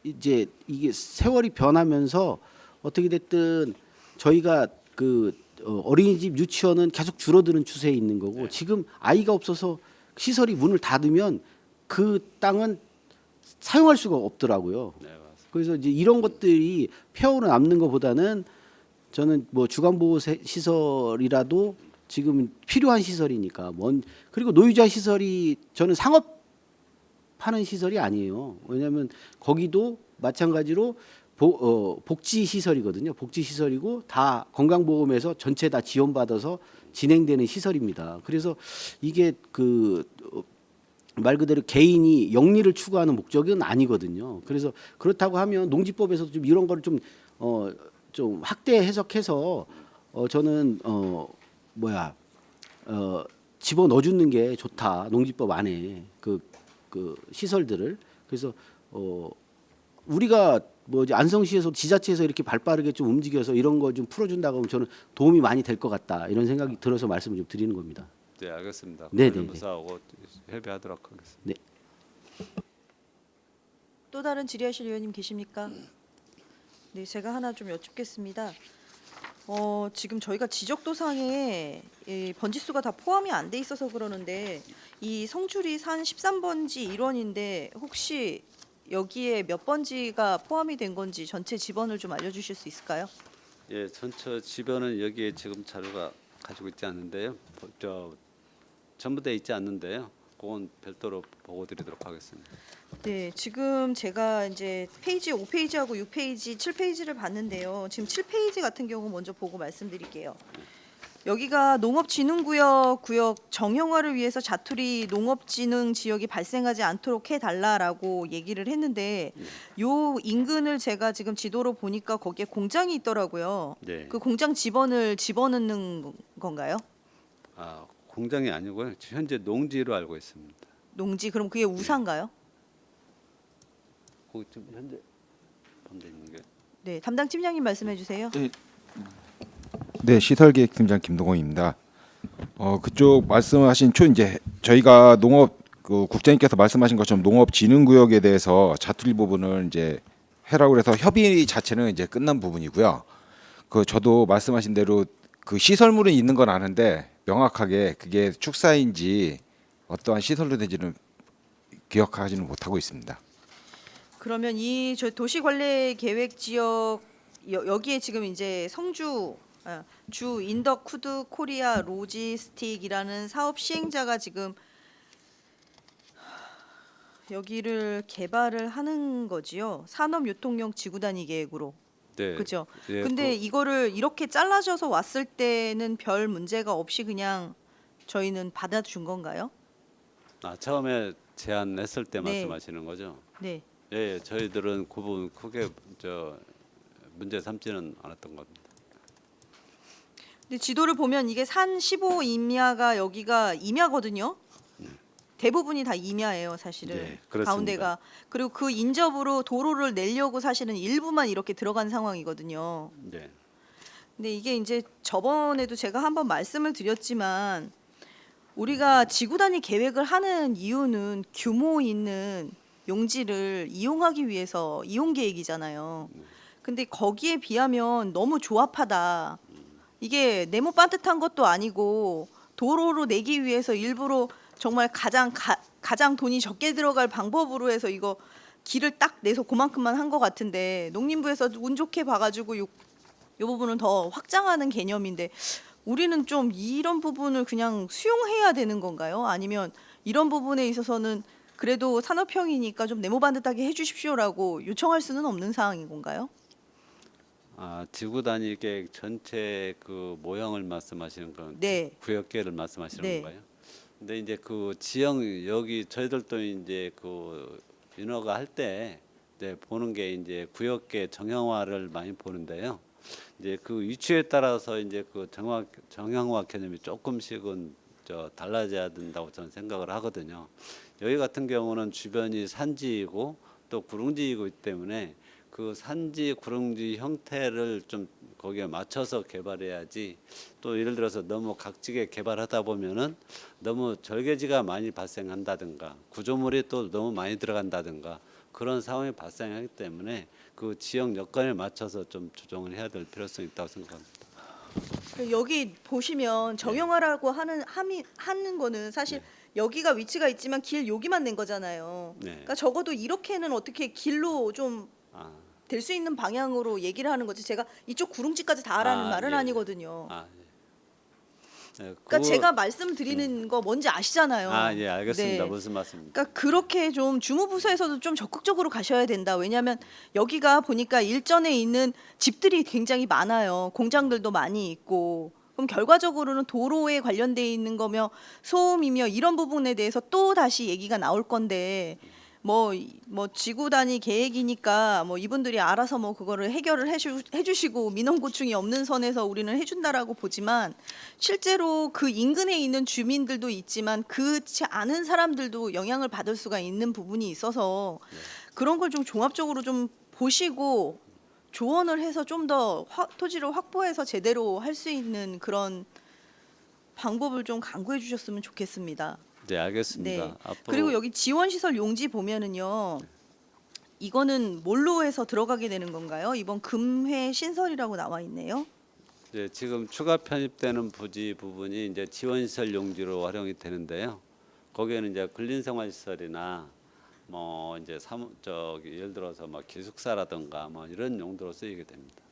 이제 이게 세월이 변하면서 어떻게 됐든 저희가 그 어린이집 유치원은 계속 줄어드는 추세에 있는 거고 지금 아이가 없어서 시설이 문을 닫으면 그 땅은 사용할 수가 없더라고요. 네, 맞습니다. 그래서 이제 이런 것들이 폐허로 남는 것보다는 저는 뭐 주간보호 시설이라도 지금 필요한 시설이니까 그리고 노유자 시설이 저는 상업하는 시설이 아니에요. 왜냐하면 거기도 마찬가지로 복지 시설이거든요. 복지 시설이고 다 건강보험에서 전체 다 지원받아서 진행되는 시설입니다. 그래서 이게 그 말 그대로 개인이 영리를 추구하는 목적은 아니거든요. 그래서 그렇다고 하면 농지법에서도 좀 이런 거를 좀 확대 해석해서 저는 집어 넣어주는 게 좋다. 농지법 안에 그 시설들을. 그래서 우리가 뭐지 안성시에서 지자체에서 이렇게 발빠르게 좀 움직여서 이런 거 좀 풀어준다고 하면 저는 도움이 많이 될 것 같다. 이런 생각이 들어서 말씀을 좀 드리는 겁니다. 네, 알겠습니다. 네네네. 부서하고 협의하도록 하겠습니다. 네. 또 다른 질의하실 의원님 계십니까? 네, 제가 하나 좀 여쭙겠습니다. 지금 저희가 지적도상에 번지수가 다 포함이 안 돼 있어서 그러는데 이 성주리 산 13번지 일원인데 혹시 여기에 몇 번지가 포함이 된 건지 전체 지번을 좀 알려주실 수 있을까요? 예, 전체 지변은 여기에 지금 자료가 가지고 있지 않는데요. 전부 돼 있지 않는데요. 그건 별도로 보고 드리도록 하겠습니다. 네, 지금 제가 이제 페이지 5페이지하고 6페이지, 7페이지를 봤는데요. 지금 7페이지 같은 경우 먼저 보고 말씀드릴게요. 여기가 농업진흥구역 정형화를 위해서 자투리 농업진흥 지역이 발생하지 않도록 해달라라고 얘기를 했는데 요 인근을 제가 지금 지도로 보니까 거기에 공장이 있더라고요. 네. 그 공장 지번을 집어넣는 건가요? 아, 공장이 아니고요. 현재 농지로 알고 있습니다. 농지, 그럼 그게 우사인가요? 거기 지금 현재 범대 있는 게. 네, 담당 팀장님 말씀해 주세요. 네, 시설기획팀장 김동호입니다. 그쪽 말씀하신 이제 저희가 농업 국장님께서 말씀하신 것처럼 농업진흥구역에 대해서 자투리 부분을 이제 해라고 해서 협의 자체는 이제 끝난 부분이고요. 저도 말씀하신 대로 그 시설물은 있는 건 아는데 명확하게 그게 축사인지 어떠한 시설로 된지는 기억하지는 못하고 있습니다. 그러면 이 저 도시관리계획 지역 여기에 지금 이제 성주 주 인더쿠드 코리아 로지스틱이라는 사업 시행자가 지금 여기를 개발을 하는 거지요. 산업유통용 지구단위 계획으로. 네. 그렇죠. 예, 근데 이거를 이렇게 잘라져서 왔을 때는 별 문제가 없이 그냥 저희는 받아준 건가요? 처음에 제안했을 때 네. 말씀하시는 거죠? 네. 예, 저희들은 그 부분 크게 문제 삼지는 않았던 겁니다. 근데 지도를 보면 이게 산 15 임야가 여기가 임야거든요. 대부분이 다 임야예요, 사실은. 네, 그렇습니다. 가운데가. 그리고 그 인접으로 도로를 내려고 사실은 일부만 이렇게 들어간 상황이거든요. 네. 근데 이게 이제 저번에도 제가 한번 말씀을 드렸지만 우리가 지구 단위 계획을 하는 이유는 규모 있는 용지를 이용하기 위해서 이용 계획이잖아요. 근데 거기에 비하면 너무 조합하다. 이게 네모 반듯한 것도 아니고 도로로 내기 위해서 일부러 정말 가장 돈이 적게 들어갈 방법으로 해서 이거 길을 딱 내서 그만큼만 한 것 같은데 농림부에서 운 좋게 봐가지고 요 부분은 더 확장하는 개념인데 우리는 좀 이런 부분을 그냥 수용해야 되는 건가요? 아니면 이런 부분에 있어서는 그래도 산업형이니까 좀 네모 반듯하게 해주십시오라고 요청할 수는 없는 상황인 건가요? 지구 단위 계획 전체 그 모형을 말씀하시는 건 네. 구역계를 말씀하시는 네. 건가요? 근데 이제 그 지형 여기 저희들도 이제 그 인허가 할 때 보는 게 이제 구역계 정형화를 많이 보는데요. 이제 그 위치에 따라서 이제 그 정형화 개념이 조금씩은 달라져야 된다고 저는 생각을 하거든요. 여기 같은 경우는 주변이 산지이고 또 구릉지이기 때문에 그 산지 구릉지 형태를 좀 거기에 맞춰서 개발해야지 또 예를 들어서 너무 각지게 개발하다 보면은 너무 절개지가 많이 발생한다든가 구조물이 또 너무 많이 들어간다든가 그런 상황이 발생하기 때문에 그 지역 여건에 맞춰서 좀 조정을 해야 될 필요성이 있다고 생각합니다. 여기 보시면 정형화라고 하는 거는 사실 여기가 위치가 있지만 길 여기만 낸 거잖아요. 네. 그러니까 적어도 이렇게는 어떻게 길로 좀 될 수 있는 방향으로 얘기를 하는 거지. 제가 이쪽 구릉지까지 다 하라는 말은 예. 아니거든요. 네, 그러니까 제가 말씀드리는 거 뭔지 아시잖아요. 예, 알겠습니다. 네. 무슨 말씀입니까? 그러니까 그렇게 좀 주무부서에서도 좀 적극적으로 가셔야 된다. 왜냐하면 여기가 보니까 일전에 있는 집들이 굉장히 많아요. 공장들도 많이 있고. 그럼 결과적으로는 도로에 관련돼 있는 거며 소음이며 이런 부분에 대해서 또 다시 얘기가 나올 건데 뭐 지구 단위 계획이니까 뭐 이분들이 알아서 뭐 그거를 해결을 해주시고 민원 고충이 없는 선에서 우리는 해준다라고 보지만 실제로 그 인근에 있는 주민들도 있지만 그렇지 않은 사람들도 영향을 받을 수가 있는 부분이 있어서 그런 걸 좀 종합적으로 좀 보시고 조언을 해서 좀 더 토지를 확보해서 제대로 할 수 있는 그런 방법을 좀 강구해 주셨으면 좋겠습니다. 네, 알겠습니다. 네. 앞으로 그리고 여기 지원시설 용지 보면은요. 이거는 뭘로 해서 들어가게 되는 건가요? 이번 금회 신설이라고 나와 있네요. 네, 지금 추가 편입되는 부지 부분이 이제 지원시설 용지로 활용이 되는데요. 거기에는 이제 근린생활시설이나 뭐 이제 예를 들어서 뭐 기숙사라든가 뭐 이런 용도로 쓰이게 됩니다.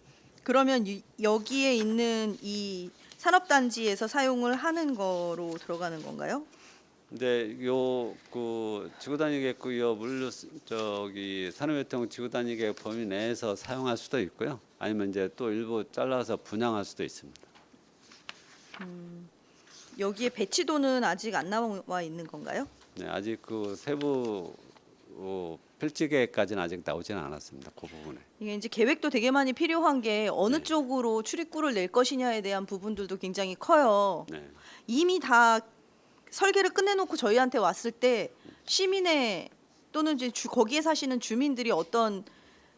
그러면 여기에 있는 이 산업단지에서 사용을 하는 거로 들어가는 건가요? 근데 요 그 지구단위계획구요 물류 산업유통 지구단위계획 범위 내에서 사용할 수도 있고요. 아니면 이제 또 일부 잘라서 분양할 수도 있습니다. 여기에 배치도는 아직 안 나와 있는 건가요? 네, 아직 그 세부 필지 계획까지는 아직 나오지는 않았습니다. 그 부분에. 이게 이제 계획도 되게 많이 필요한 게 어느 네. 쪽으로 출입구를 낼 것이냐에 대한 부분들도 굉장히 커요. 네. 이미 다 설계를 끝내놓고 저희한테 왔을 때 시민의 또는 이제 거기에 사시는 주민들이 어떤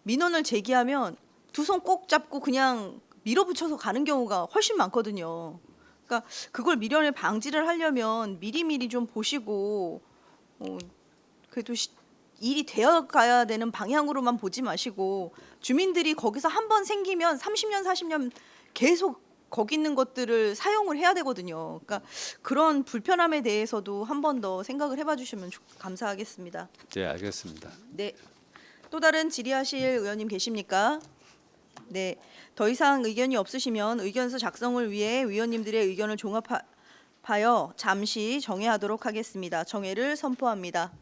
민원을 제기하면 두 손 꼭 잡고 그냥 밀어붙여서 가는 경우가 훨씬 많거든요. 그러니까 그걸 미련을 방지를 하려면 미리미리 좀 보시고 그래도 일이 되어 가야 되는 방향으로만 보지 마시고 주민들이 거기서 한 번 생기면 30년 40년 계속 거기 있는 것들을 사용을 해야 되거든요. 그러니까 그런 불편함에 대해서도 한 번 더 생각을 해봐 주시면 감사하겠습니다. 네, 알겠습니다. 네. 또 다른 질의하실 의원님 계십니까? 네. 더 이상 의견이 없으시면 의견서 작성을 위해 의원님들의 의견을 종합하여 잠시 정회하도록 하겠습니다. 정회를 선포합니다.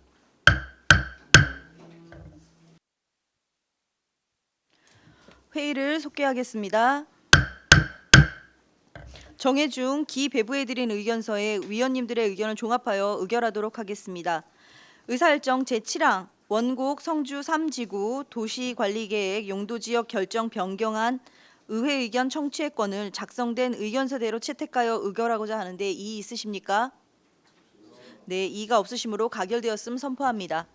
회의를 속개하겠습니다. 정회 중 기배부해드린 의견서에 위원님들의 의견을 종합하여 의결하도록 하겠습니다. 의사일정 제7항 원곡 성주 3지구 도시관리계획 용도지역 결정 변경안 의회 의견 청취의 건을 작성된 의견서대로 채택하여 의결하고자 하는데 이의 있으십니까? 네, 이의가 없으시므로 가결되었음 선포합니다.